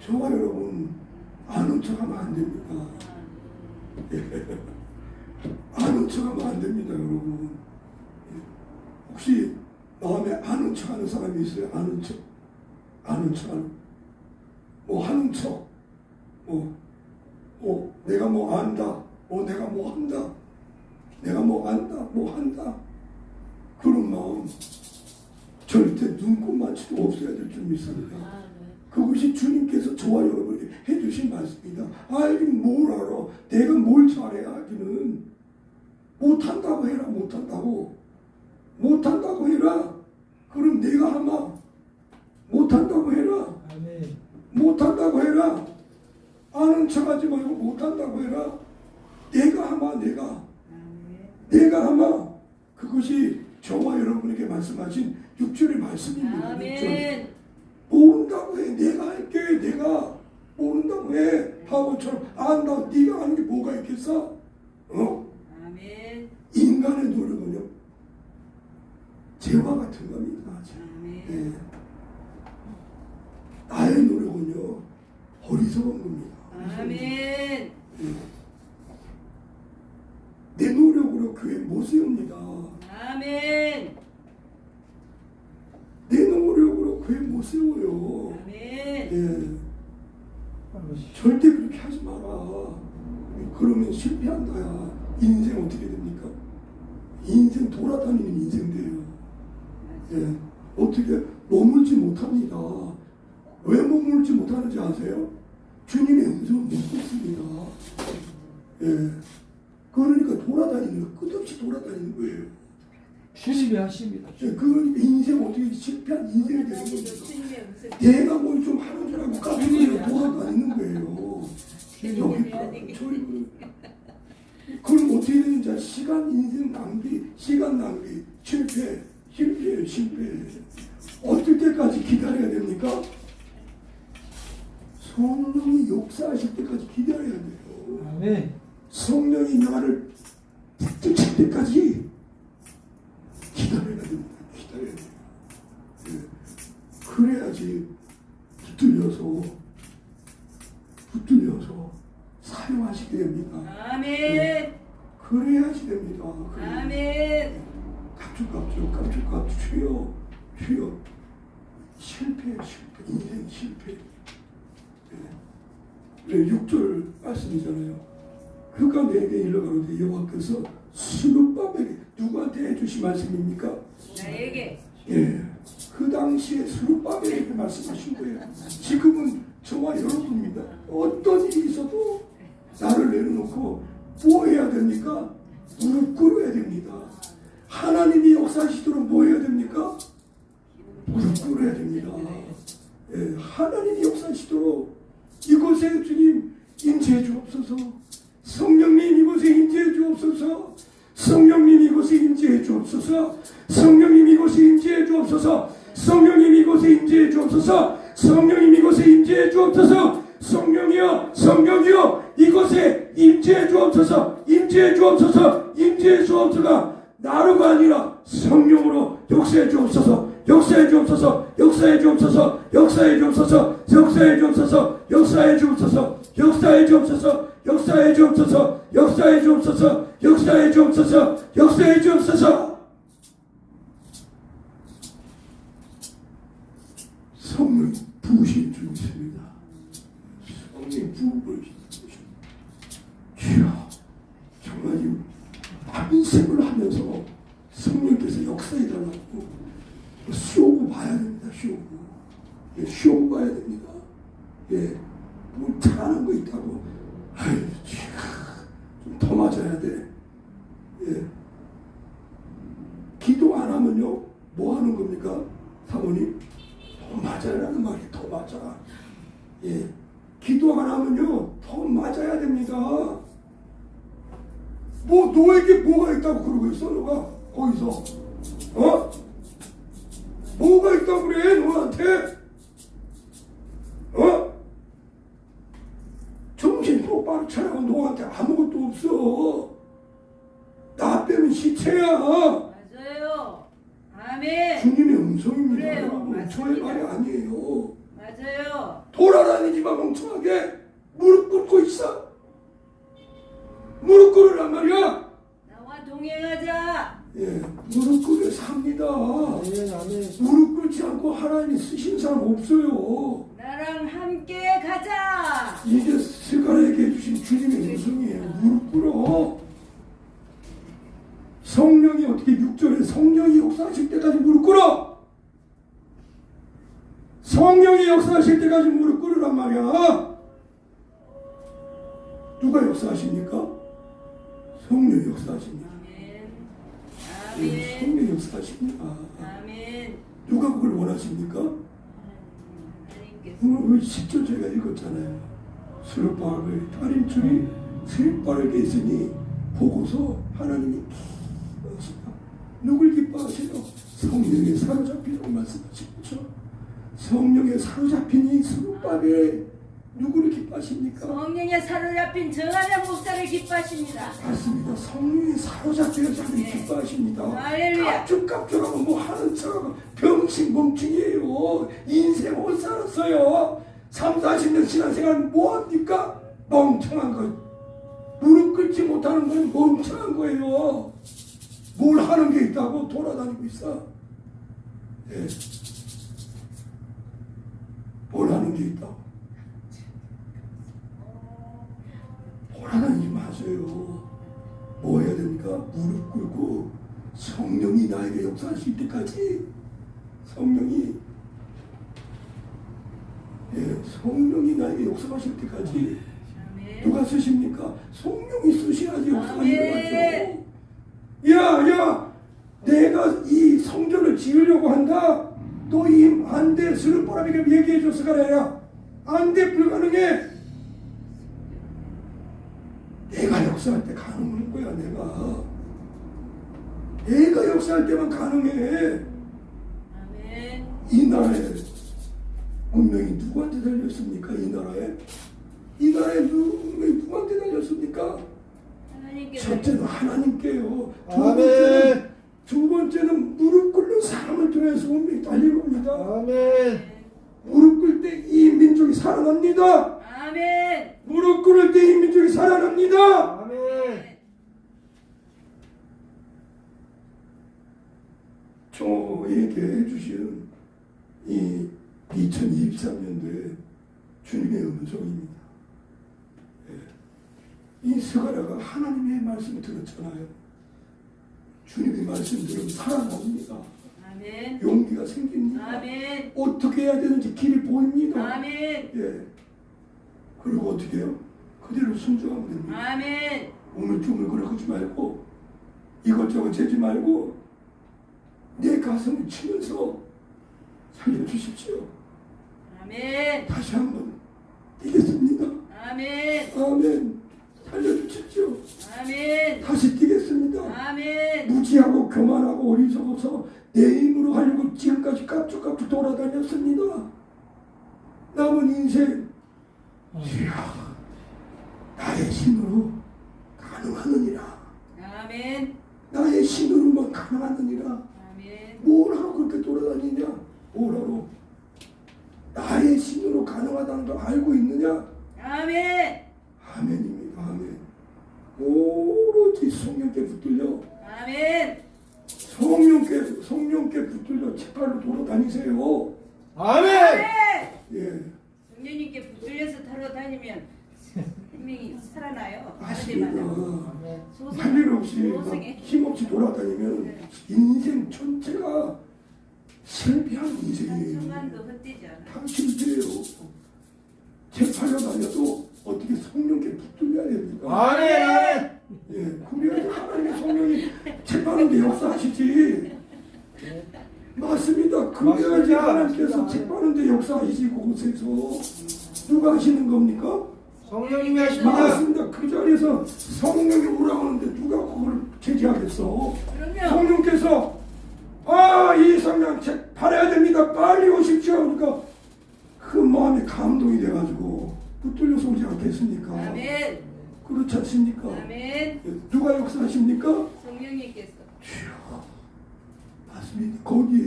저와 여러분 아는 척하면 안 됩니다. 아는 척하면 안 됩니다, 여러분. 혹시 마음에 아는 척하는 사람이 있어요? 아는 척, 뭐 하는 척, 내가 뭐 안다, 내가 뭐 한다, 내가 뭐 안다, 뭐 한다. 그런 마음 절대 눈곱 맞추도 없어야 될 줄 믿습니다. 그것이 주님께서 저와 여러분에게 해주신 말씀입니다. 이게 뭘 알아? 내가 뭘 잘해야 하기는 못한다고 해라. 못한다고 해라. 그럼 내가 하마. 못한다고 해라. 아멘. 못한다고 해라. 아는 척하지 말고 못한다고 해라. 내가 하마. 내가 하마. 그것이 저와 여러분에게 말씀하신 6절의 말씀입니다. 6절. 아멘. 모른다고 해. 내가 할게. 내가 모른다고 해. 바보처럼 안다. 네가 아는 게 뭐가 있겠어? 아멘. 인간의 노력은요 재와 같은 겁니다. 아멘. 예. 나의 노력은요 어리석은 겁니다. 아멘. 예. 내 노력으로 교회 못 세웁니다. 아멘. 내 노력으로 교회 못 세워요. 아멘. 예. 절대 그렇게 하지 마라. 그러면 실패한다야. 인생 어떻게 됩니까? 인생 돌아다니는 인생 돼요. 예. 어떻게 머물지 못합니다. 왜 머물지 못하는지 아세요? 주님의 음성을 못 듣습니다. 예. 그러니까 돌아다니는 거, 끝없이 돌아다니는 거예요. 주님이 하십니다. 예. 그 인생 어떻게 실패한 인생이 되는 겁니까? 주님의 음성. 내가 뭘 좀 하는 줄 알고 깜빡이고 돌아다니는 거예요. 주님이 여기 해야 되겠네. 저리 그럼 어떻게 되는지 시간 인생 낭비, 시간 낭비, 실패. 어떨 때까지 기다려야 됩니까? 성령이 역사하실 때까지 기다려야 돼요. 아멘. 성령이 나를 뜻할 때까지 기다려야 됩니다. 기다려야 돼요. 예. 그래야지 붙들려서 사용하시게 됩니다. 아멘. 그래야지 됩니다. 아멘. 깝죽 주여 실패 인생 실패. 네. 6절 말씀이잖아요. 그가 내게 일러가로되 여호와께서 스룹바벨이 누구한테 해주신 말씀입니까? 나에게. 예, 그 당시에 스룹바벨에게 말씀하신 거예요. 지금은 저와 여러분입니다. 어떤 일이 있어도 나를 내려놓고 뭐 해야 됩니까? 무릎 꿇어야 됩니다. 하나님이 역사하시도록 뭐 해야 됩니까? 무릎 꿇어야 됩니다. 예, 하나님이 역사하시도록 이곳에 주님 임재해 주옵소서. 성령님 이곳에 임재해 주옵소서. 성령님 이곳에 임재해 주옵소서. 성령님 이곳에 임재해 주옵소서. 성령님 이곳에 임재해 주옵소서. 성령님 이곳에 임재해 주옵소서. 성령이여 성령이여 이곳에 임재해 주옵소서. 임재해 주옵소서. 임재해 주옵소서. 나로가 아니라 성령으로 역사해 주옵소서. 역사해 주옵소서. 역사해 주옵소서. 역사해 주옵소서. 역사해 주옵소서. 역사해 주옵소서. 역사해 주옵소서. 역사해 주옵소서. 역사해 주옵소서. 역사해 주옵소서. 역사해 주옵소서. 성령 부으신 줄 있습니다. 성령 부으신 주여 정말 이 밤샘을 하면서 성령께서 역사해 달라고 쇼고 봐야 됩니다. 쇼고 봐야 됩니다. 예, 뭐 잘하는 거 있다고 아유 좀 더 맞아야 돼. 예, 기도 안 하면요 뭐 하는 겁니까? 사모님 더 맞아라는 말이 더 맞아. 예, 기도 안 하면요 더 맞아야 됩니다. 뭐 너에게 뭐가 있다고 그러고 있어 너가 거기서 뭐가 있다고 그래 너한테? 정신 똑바로 차려. 너한테 아무것도 없어. 나 빼면 시체야. 맞아요. 아멘. 주님의 음성입니다. 그래요. 여러분. 맞습니다. 저의 말이 아니에요. 맞아요. 돌아다니지마 멍청하게. 무릎 꿇고 있어. 무릎 꿇으란 말이야. 나와 동행하자. 예, 무릎 꿇어 삽니다. 아멘. 아멘. 무릎 꿇지 않고 하나님이 쓰신 사람 없어요. 나랑 함께 가자. 이게 스가랴에게 해주신 주님의 음성이에요. 무릎 꿇어. 성령이 어떻게 6절에 성령이 역사하실 때까지 무릎 꿇어. 성령이 역사하실 때까지 무릎 꿇으란 말이야. 누가 역사하십니까? 성령이 역사하십니다. 성령 역사하십니다. 아멘. 누가 그걸 원하십니까? 하나님께서. 오늘 10절 저희가 읽었잖아요. 수르바벨 달인줄이 슬바르게 있으니 보고서 하나님이 기뻐하시다. 누굴 기뻐하세요? 성령에 사로잡히라고 말씀하시죠. 성령에 사로잡힌 이 수르바벨 누구를 기뻐하십니까? 성령에 사로잡힌 정하나 목사를 기뻐하십니다. 맞습니다. 성령에 사로잡혀서 자기 네. 기뻐하십니다. 할렐루야. 깝죽깝죽하고 뭐 하는 척하고 병신멍충이에요. 인생 못 살았어요. 3, 40년 신앙생활 뭐합니까? 멍청한 거. 무릎 꿇지 못하는 건 멍청한 거예요. 뭘 하는 게 있다고 돌아다니고 있어. 예. 뭘 하는 게 있다고. 돌아다니지 마세요. 뭐 해야 됩니까? 무릎 꿇고 성령이 나에게 역사하실 때까지 성령이 나에게 역사하실 때까지 아멘. 누가 쓰십니까? 성령이 쓰셔야지 역사하는 아멘. 거죠. 야, 내가 이 성전을 지으려고 한다. 너 이 안돼 스르바벨에게 얘기해 줬어 그래야 안돼 불가능해. 내가 역사할 때 가능한 거야. 내가 역사할 때만 가능해. 아멘. 이 나라에 운명이 누구한테 달렸습니까? 이 나라에 운명이 누구한테 달렸습니까? 하나님께서. 첫째는 하나님께요. 아멘. 두 번째는 무릎 꿇는 사람을 통해서 운명이 달린 겁니다. 아멘. 무릎 꿇을 때 이 민족이 살아납니다. 아멘. 무릎 꿇을 때 이 민족이 살아납니다. 아멘. 저에게 해주신 이 2023년도에 주님의 음성입니다. 이 스가랴가 하나님의 말씀을 들었잖아요. 주님의 말씀 들으면 살아납니다. 아멘. 용기가 생깁니다. 아멘. 어떻게 해야 되는지 길이 보입니다. 아멘. 예. 그리고 어떻게 해요? 그대로 순종하면 됩니다. 아멘. 우물쭈물 긁지 말고 이것저것 재지 말고 내 가슴을 치면서 살려주십시오. 아멘. 다시 한번 뛰겠습니다. 아멘. 아멘. 살려주십시오. 아멘. 다시 뛰겠습니다. 아멘. 무지하고 교만하고 어리석어서 내 힘으로 하려고 지금까지 깝죽깝죽 돌아다녔습니다. 남은 인생 이야, 나의 힘으로 가능하느니라. 아멘. 나의 힘으로만 가능하느니라. 아멘. 뭘 하러 그렇게 돌아다니냐? 뭘 하러? 나의 힘으로 가능하다는 걸 알고 있느냐? 아멘. 아멘입니다. 아멘. 오로지 성령께 붙들려. 아멘. 성령께 붙들려 제발로 돌아다니세요. 아멘. 예. 성령님께 붙들려서 타러 다니면 생명이 살아나요. 맞습니다. 소승- 할 일 없이 막 소승에. 힘없이 돌아다니면 인생 전체가 실패한 인생이에요. 순간도 헛되지 않아. 다 실패해요. 재판에 다녀도 어떻게 성령께 붙들려야 됩니다. 아멘. 아멘. 예, 그래야지 하나님의 성령이 재판하는데 역사하시지. 맞습니다. 그래야지 맞습니다. 하나님께서 재판하는데 역사하시지. 그곳에서 누가 하시는 겁니까? 성령님이 하십니다. 맞습니다. 그 자리에서 성령이 오라고 하는데 누가 그걸 제지하겠어? 그럼요. 성령께서 이 성령 재판해야 됩니다. 빨리 오십시오. 그러니까 그 마음에 감동이 돼가지고 붙들려서 오지 않겠습니까? 아멘. 그렇지 않습니까? 아멘. 누가 역사하십니까? 성령님께서. 맞습니다. 거기에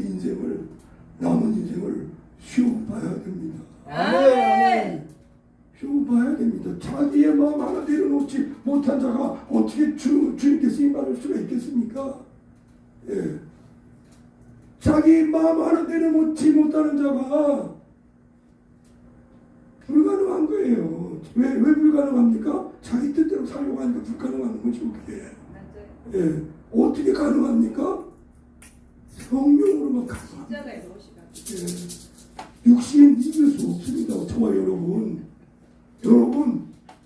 남은 인생을 쉬워 봐야 됩니다. 아멘. 쉬워 봐야 됩니다. 자기의 마음 하나 내려놓지 못한 자가 어떻게 주님께 쓰임받을 수가 있겠습니까? 예. 자기 마음 하나 내려놓지 못하는 자가 불가능한 거예요. 왜 불가능합니까? 자기 뜻대로 살려고 하니까 불가능한 거죠. 그게. 맞아요. 예. 어떻게 가능합니까? 성령으로만 가능합니다. 십자가에 놓으시다. 예. 육신 이길 수 없습니다. 저와 여러분.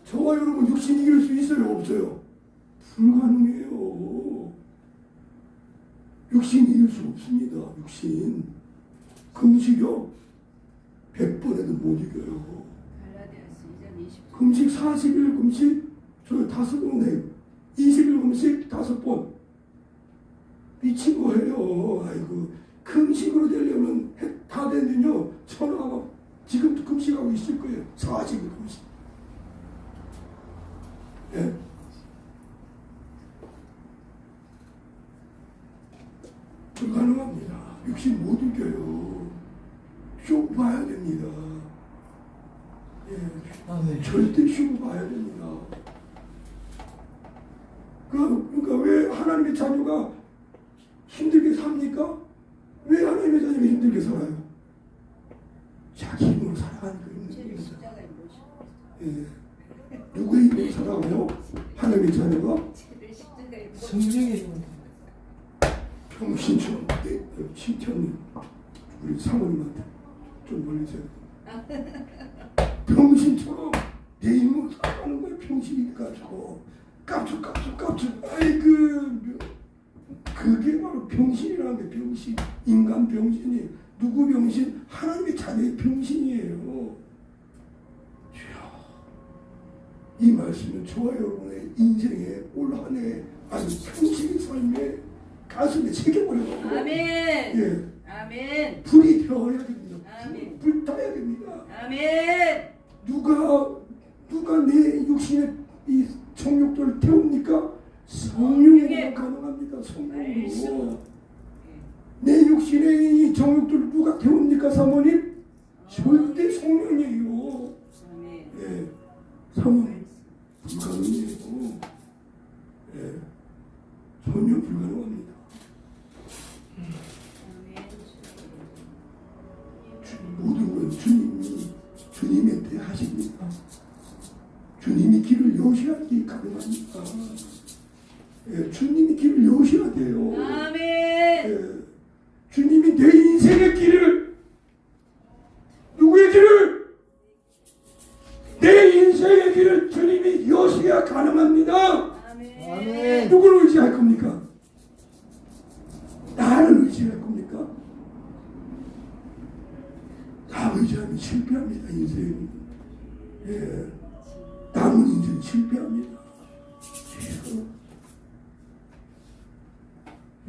저와 여러분 육신 이길 수 있어요? 없어요? 불가능해요. 육신 이길 수 없습니다. 육신. 금식요 100번에도 못 이겨요. 갈라디아서 2장 20절. 금식 40일 금식 저 5번 해요. 20일 금식 5번. 미친 거예요. 아이고 금식으로 되려면 다 되면요 천하가 지금도 금식하고 있을 거예요. 40일 금식. 예? 불가능합니다. 육신 못 이겨요. 쇼 봐야 됩니다. 예. 아멘. 절대 쉬고 봐야 됩니다. 그러니까 왜 하나님의 자녀가 힘들게 삽니까? 왜 하나님의 자녀가 힘들게 살아요? 자기 힘으로 살아가니까 힘든 죄를 겁니다. 십자가에 모시고 예. 누구의 힘으로 살아가요? 하나님의 자녀가 죄를 십자가에 모시고 성령의 평신처럼 신천님 우리 사모님한테 좀 멀리세요. 병신처럼 내 힘으로 살아가는 거야. 병신이 가지고 깝죽 아이고 그게 바로 병신이라는 게 병신. 인간 병신이 누구 병신? 하나님의 자녀의 병신이에요. 이야, 이 말씀은 저와 여러분의 인생에 올 한 해 아니 평생의 삶에 가슴에 새겨버려요. 아멘. 예, 아멘. 불이 되어야 됩니다. 아멘. 불타야 됩니다. 아멘. 누가 내 육신의 이 정욕들을 태웁니까? 성령으로 가능합니다. 성령으로. 말씀. 내 육신의 이 정욕들을 누가 태웁니까, 사모님? 절대 성령이에요. 아멘. 예, 사모님 불가능해요. 예, 전혀 불가능합니다. 모든 건 주님한테 하십니다. 주님이 길을 여셔야지 가능합니다. 예, 주님이 길을 여셔야 돼요. 아멘. 예, 주님이 내 인생의 길을 누구의 길을 내 인생의 길을 주님이 여셔야 가능합니다. 아멘. 아멘. 누구를 의지할 겁니까? 나를 의지할 겁니까? 다 의지하면 실패합니다. 인생. 예, 남은 인생 실패합니다.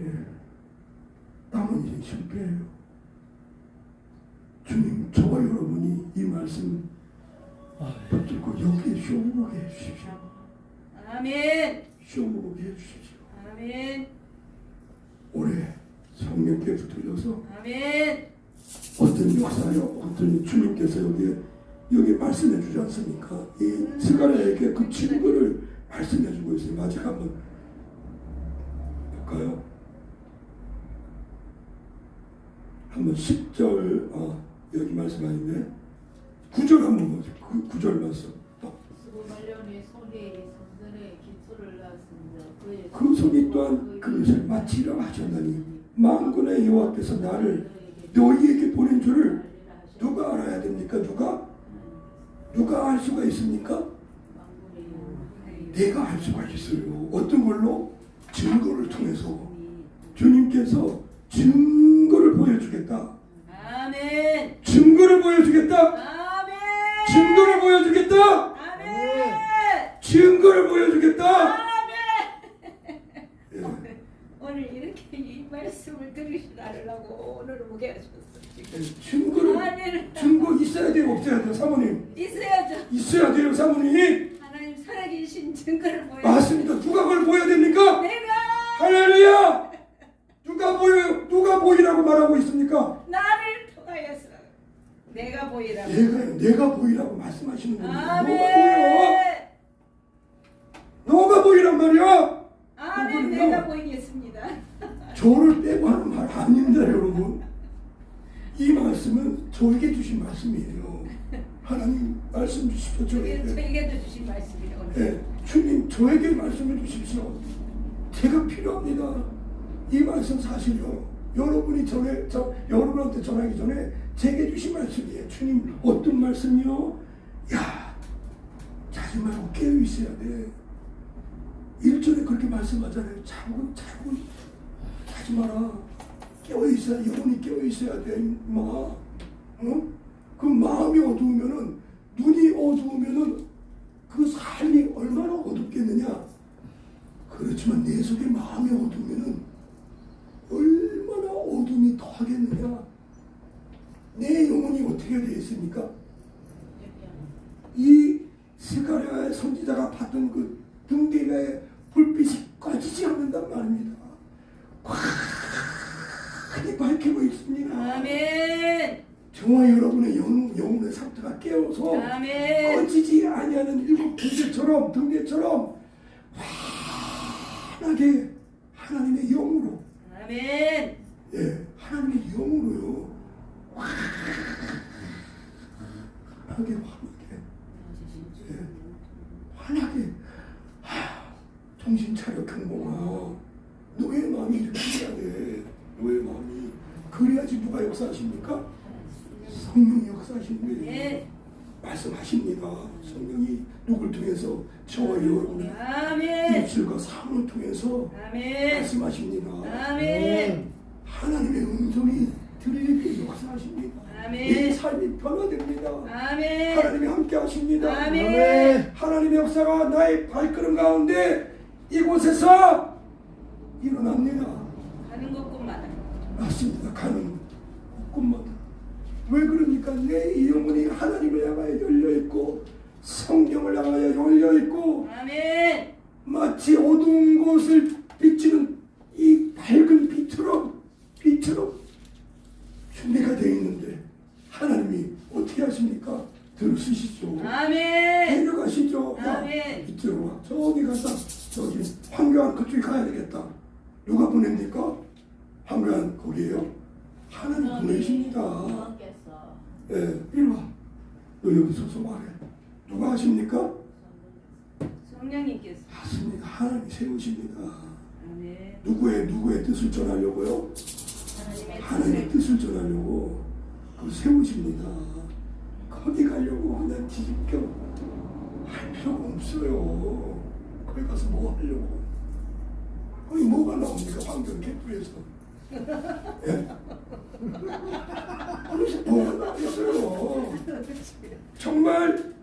예, 남은 인생 실패해요. 주님, 저와 여러분이 이 말씀 붙들고 여기에 쇼부르게 해주십시오. 아멘. 쇼부르게 해주십시오. 아멘. 올해 성령께 붙들려서 아멘. 어떤 역사요, 어떤 주님께서 여기 말씀해 주지 않습니까? 이 스가랴에게 그 증거를 말씀해 주고 있어요. 마지막 한번 볼까요? 한번 10절 여기 말씀 아닌데 9절 한번 보세요. 9절 말씀. 수고 말년에 손에 성전에 기초를 놨습니다. 그 손이 또한 그것을 마치려 하셨나니 만군의 여호와께서 나를 너희에게 보낸 줄을 누가 알아야 됩니까? 누가 알 수가 있습니까? 내가 알 수가 있어요. 어떤 걸로? 증거를 통해서 주님께서 증거를 보여주겠다. 아멘. 증거를 보여주겠다. 아멘. 증거를 보여주겠다. 아멘. 증거를 보여주겠다. 아멘. 예. 오늘 이렇게 이 말씀을 들으시라고 오늘 오게 하셨어요. 증거 있어야 돼요, 없어야 돼요, 사모님? 있어야죠. 있어야 돼요, 사모님. 하나님 살아계신 증거를 보여. 맞습니다. 누가 그걸 보여야 됩니까? 내가 할렐루야! 누가 보이라고 말하고 있습니까? 나를 통하여서 내가 보이라고. 내가 보이라고 말씀하시는 겁니다. 아멘. 너가 보이란 말이야. 아멘. 그거는요. 내가 보이겠습니다. 저를 빼고 하는 말 아닙니다, 여러분. 이 말씀은 저에게 주신 말씀이에요. 하나님 말씀 주십시오, 저에게. 저에게도 주신 말씀이에요. 오늘. 네, 주님 저에게 말씀해 주십시오. 제가 필요합니다. 이 말씀 사실요. 여러분이 여러분한테 전하기 전에 제게 주신 말씀이에요. 주님 어떤 말씀이요? 야, 자지 말고 깨어 있어야 돼. 1절에 그렇게 말씀하잖아요. 자지 하지 마라. 깨어있어야, 영혼이 깨어있어야 돼, 임마. 어? 그 마음이 어두우면은, 눈이 어두우면은 그 삶이 얼마나 어둡겠느냐. 그렇지만 내 속에 마음이 어두우면은 얼마나 어둠이 더하겠느냐. 내 영혼이 어떻게 되어 있습니까? 이 스가랴의 선지자가 받던 그 등대의 불빛이 꺼지지 않는단 말입니다. 환히 밝히고 있습니다. 아멘. 저와 여러분의 영혼의 상태가 깨어서 아멘. 꺼지지 아니하는 일곱 등대처럼 환하게 하나님의 영으로, 아멘. 예, 하나님의 영으로요. 환하게 예, 환하게. 정신 차려, 경봉아. 너의 마음이 이렇게 해야 돼. 너의 마음이. 그래야지 누가 역사하십니까? 성령이 역사하시는 거예요. 예. 말씀하십니다. 성령이 누굴 통해서 저와 여러분의 아멘. 입술과 삶을 통해서 아멘. 말씀하십니다. 아멘. 하나님의 음성이 들리게 역사하십니다. 아멘. 내 삶이 변화됩니다. 아멘. 하나님이 함께 하십니다. 아멘. 하나님의 역사가 나의 발걸음 가운데 이곳에서 일어납니다. 가는 곳곳마다. 맞습니다. 가는 곳마다. 왜 그럽니까? 내 영혼이 하나님을 향하여 열려있고 성경을 향하여 열려있고 아멘. 마치 어두운 곳을 비치는 이 밝은 빛처럼 준비가 되어 있는데 하나님이 어떻게 하십니까? 들으시죠. 아멘. 데려가시죠. 야, 아멘. 이쪽으로 와. 저기 가서 저기 황교안 그쪽에 가야 되겠다. 누가 보냅니까? 황교안 거기에요. 하나님 보내십니다. 주님께서 예, 이리 와. 너 여기 서서 말해. 누가 하십니까? 성령님께서. 하십니다. 하나님 세우십니다. 아멘. 누구의 뜻을 전하려고요? 하나님의 뜻을 전하려고 그 세우십니다. 거기 가려고 그냥 뒤집겨 할 필요가 없어요. 거기 가서 뭐 하려고? 거기 뭐가 나옵니까? 환경 캠프에서. 예? 거기서 뭐가 나오겠어요? 정말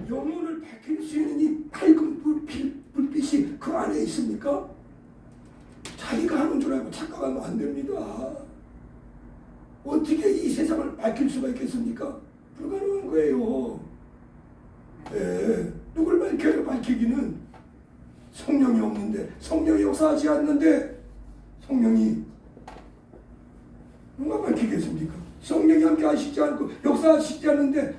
영혼을 밝힐 수 있는 이 밝은 불빛이 그 안에 있습니까? 자기가 하는 줄 알고 착각하면 안 됩니다. 어떻게 이 세상을 밝힐 수가 있겠습니까? 불가능한 거예요. 예, 누굴 밝혀요? 밝히기는 성령이 없는데, 성령이 역사하지 않는데 성령이 누가 밝히겠습니까? 성령이 함께 하시지 않고 역사하시지 않는데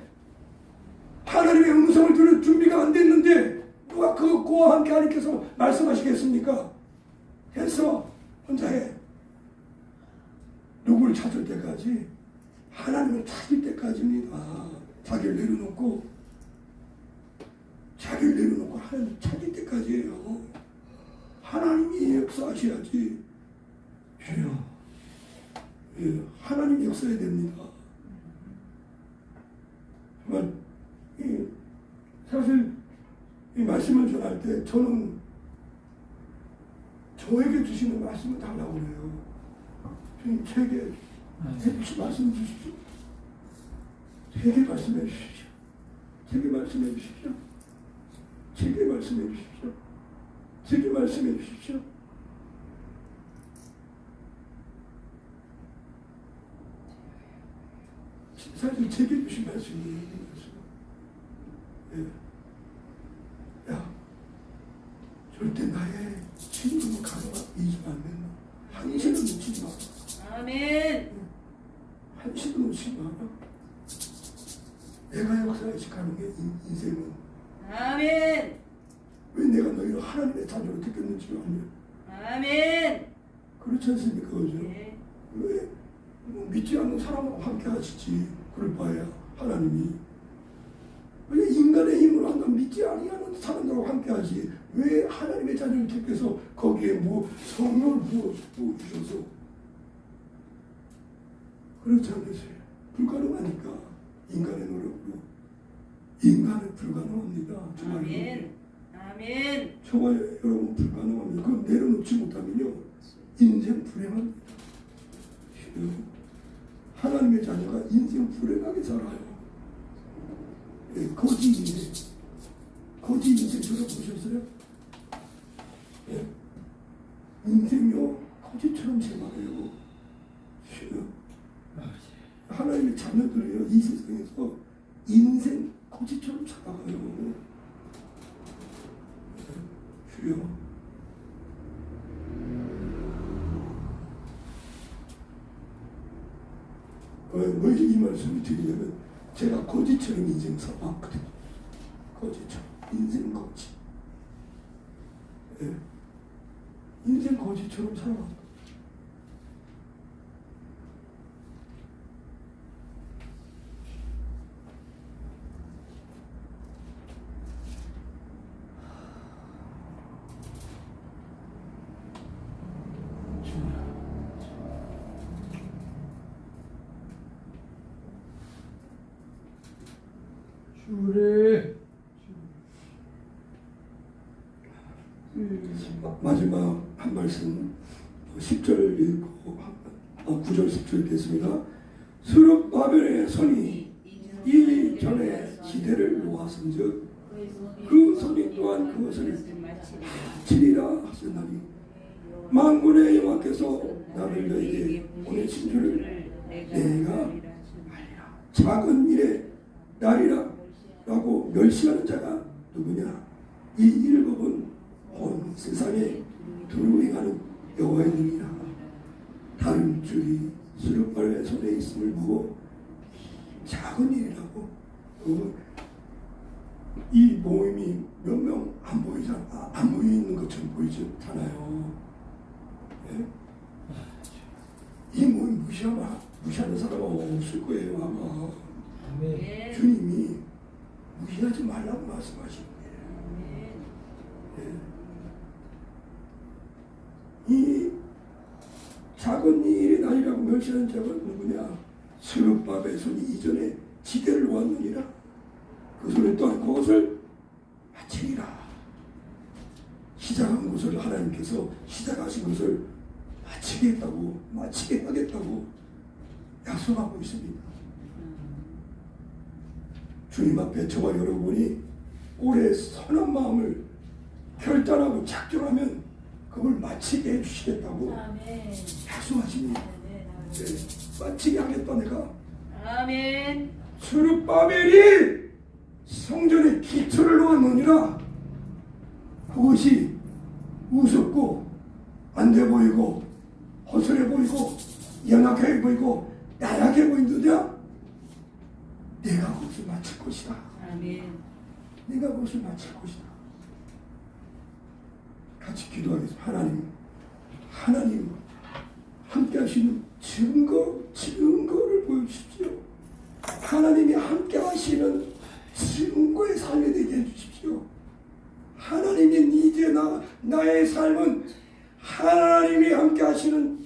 하나님의 음성을 들을 준비가 안 됐는데 누가 그와 함께 하나님께서 말씀하시겠습니까? 해서 혼자 해. 누구를 찾을 때까지, 하나님을 찾을 때까지입니다. 자기를 내려놓고 하나님을 찾을 때까지예요. 하나님이 역사하셔야지. 주여, 예, 하나님이 역사해야 됩니다. 정말 사실 이 말씀을 전할 때 저는 저에게 주시는 말씀을 달라고 그래요. 주님, 제게 말씀 주십시오. 제게 말씀해 주십시오. 제게 말씀해 주십시오. 제게 말씀해 주십시오. 제게 말씀해 주십시오. 사실 제게 주신 말씀이에요. 예. 야, 절대 나의 친구는 가져가 잊으면 안 된다. 한시도 놓치지 마. 아멘. 한시도 놓치지 마라. 내가 역사에 가는 게 인생은. 아멘. 왜 내가 너희를 하나님의 자녀로 택했는지 아냐? 아멘. 그렇지 않습니까? 그죠? 네. 왜 믿지 않는 사람하고 함께 하시지. 그럴 바에야 하나님이. 왜 인간의 힘으로 한다면 믿지 아니하는 사람들하고 함께 하지. 왜 하나님의 자녀를 택해서 거기에 뭐 성령을 부어 주셔서. 그렇지 않겠어요? 불가능하니까. 인간의 노력으로. 인간은 불가능합니다. 정말. 아멘. 아멘. 저와 여러분 불가능합니다. 그건 내려놓지 못하면요. 인생 불행합니다. 하나님의 자녀가 인생 불행하게 살아요. 예, 거지 인생. 거지 인생 들어보셨어요? 예? 인생요 거지처럼 생활해요. 하나님의 자녀들이요 이 세상에서 인생 거지처럼 살아가요. 주여. 왜 이 말씀을 드리냐면 제가 거지처럼 인생 살아왔거든요. 거지처럼 인생 거지. 예. 인생 거지처럼 살아왔거든요. 주래. 마지막 한 말씀 10절 읽고 9절 10절 읽겠습니다. 스룹바벨의 손이 이전에 지대를 놓았은즉 그 손이 또한 그것을 마치리라 하셨나니 만군의 여호와께서 나를 너에게 보내신 줄을 내가 알리라. 작은 일에 날이라 라고 멸시하는 자가 누구냐? 이 일곱은 온 세상에 두루 행하는 여호와의 능이라. 다른 줄이 스룹바벨의 손에 있음을 보고 작은 일이라고. 이 모임이 몇 명 안 보이잖아. 안 보이는 것처럼 보이잖아요. 예? 이 모임 무시하는 사람은 없을 거예요 아마. 아멘. 주님이 무시하지 말라고 말씀하시는 거예요. 예. 이 작은 일이 나이라고 멸시하는 자가 누구냐? 스룹바벨 손이 이전에 지대를 놓았느니라. 그 손에 또한 그것을 마치리라. 시작한 것을 하나님께서 시작하신 것을 마치게 하겠다고 약속하고 있습니다. 주님 앞에 저와 여러분이 올해 선한 마음을 결단하고 작정하면 그걸 마치게 해주시겠다고 약속하십니다. 네, 마치게 하겠다 내가. 아멘. 스룹바벨이 성전에 기초를 놓았느니라. 그것이 우습고 안 돼 보이고 허술해 보이고 연약해 보이고 나약해 보인느냐? 내가 그것을 마칠 것이다. 아멘. 내가 그것을 마칠 것이다. 같이 기도하겠습니다. 하나님 함께 하시는 증거를 보여주십시오. 하나님이 함께 하시는 증거의 삶이 되게 해주십시오. 하나님이 이제 나의 삶은 하나님이 함께 하시는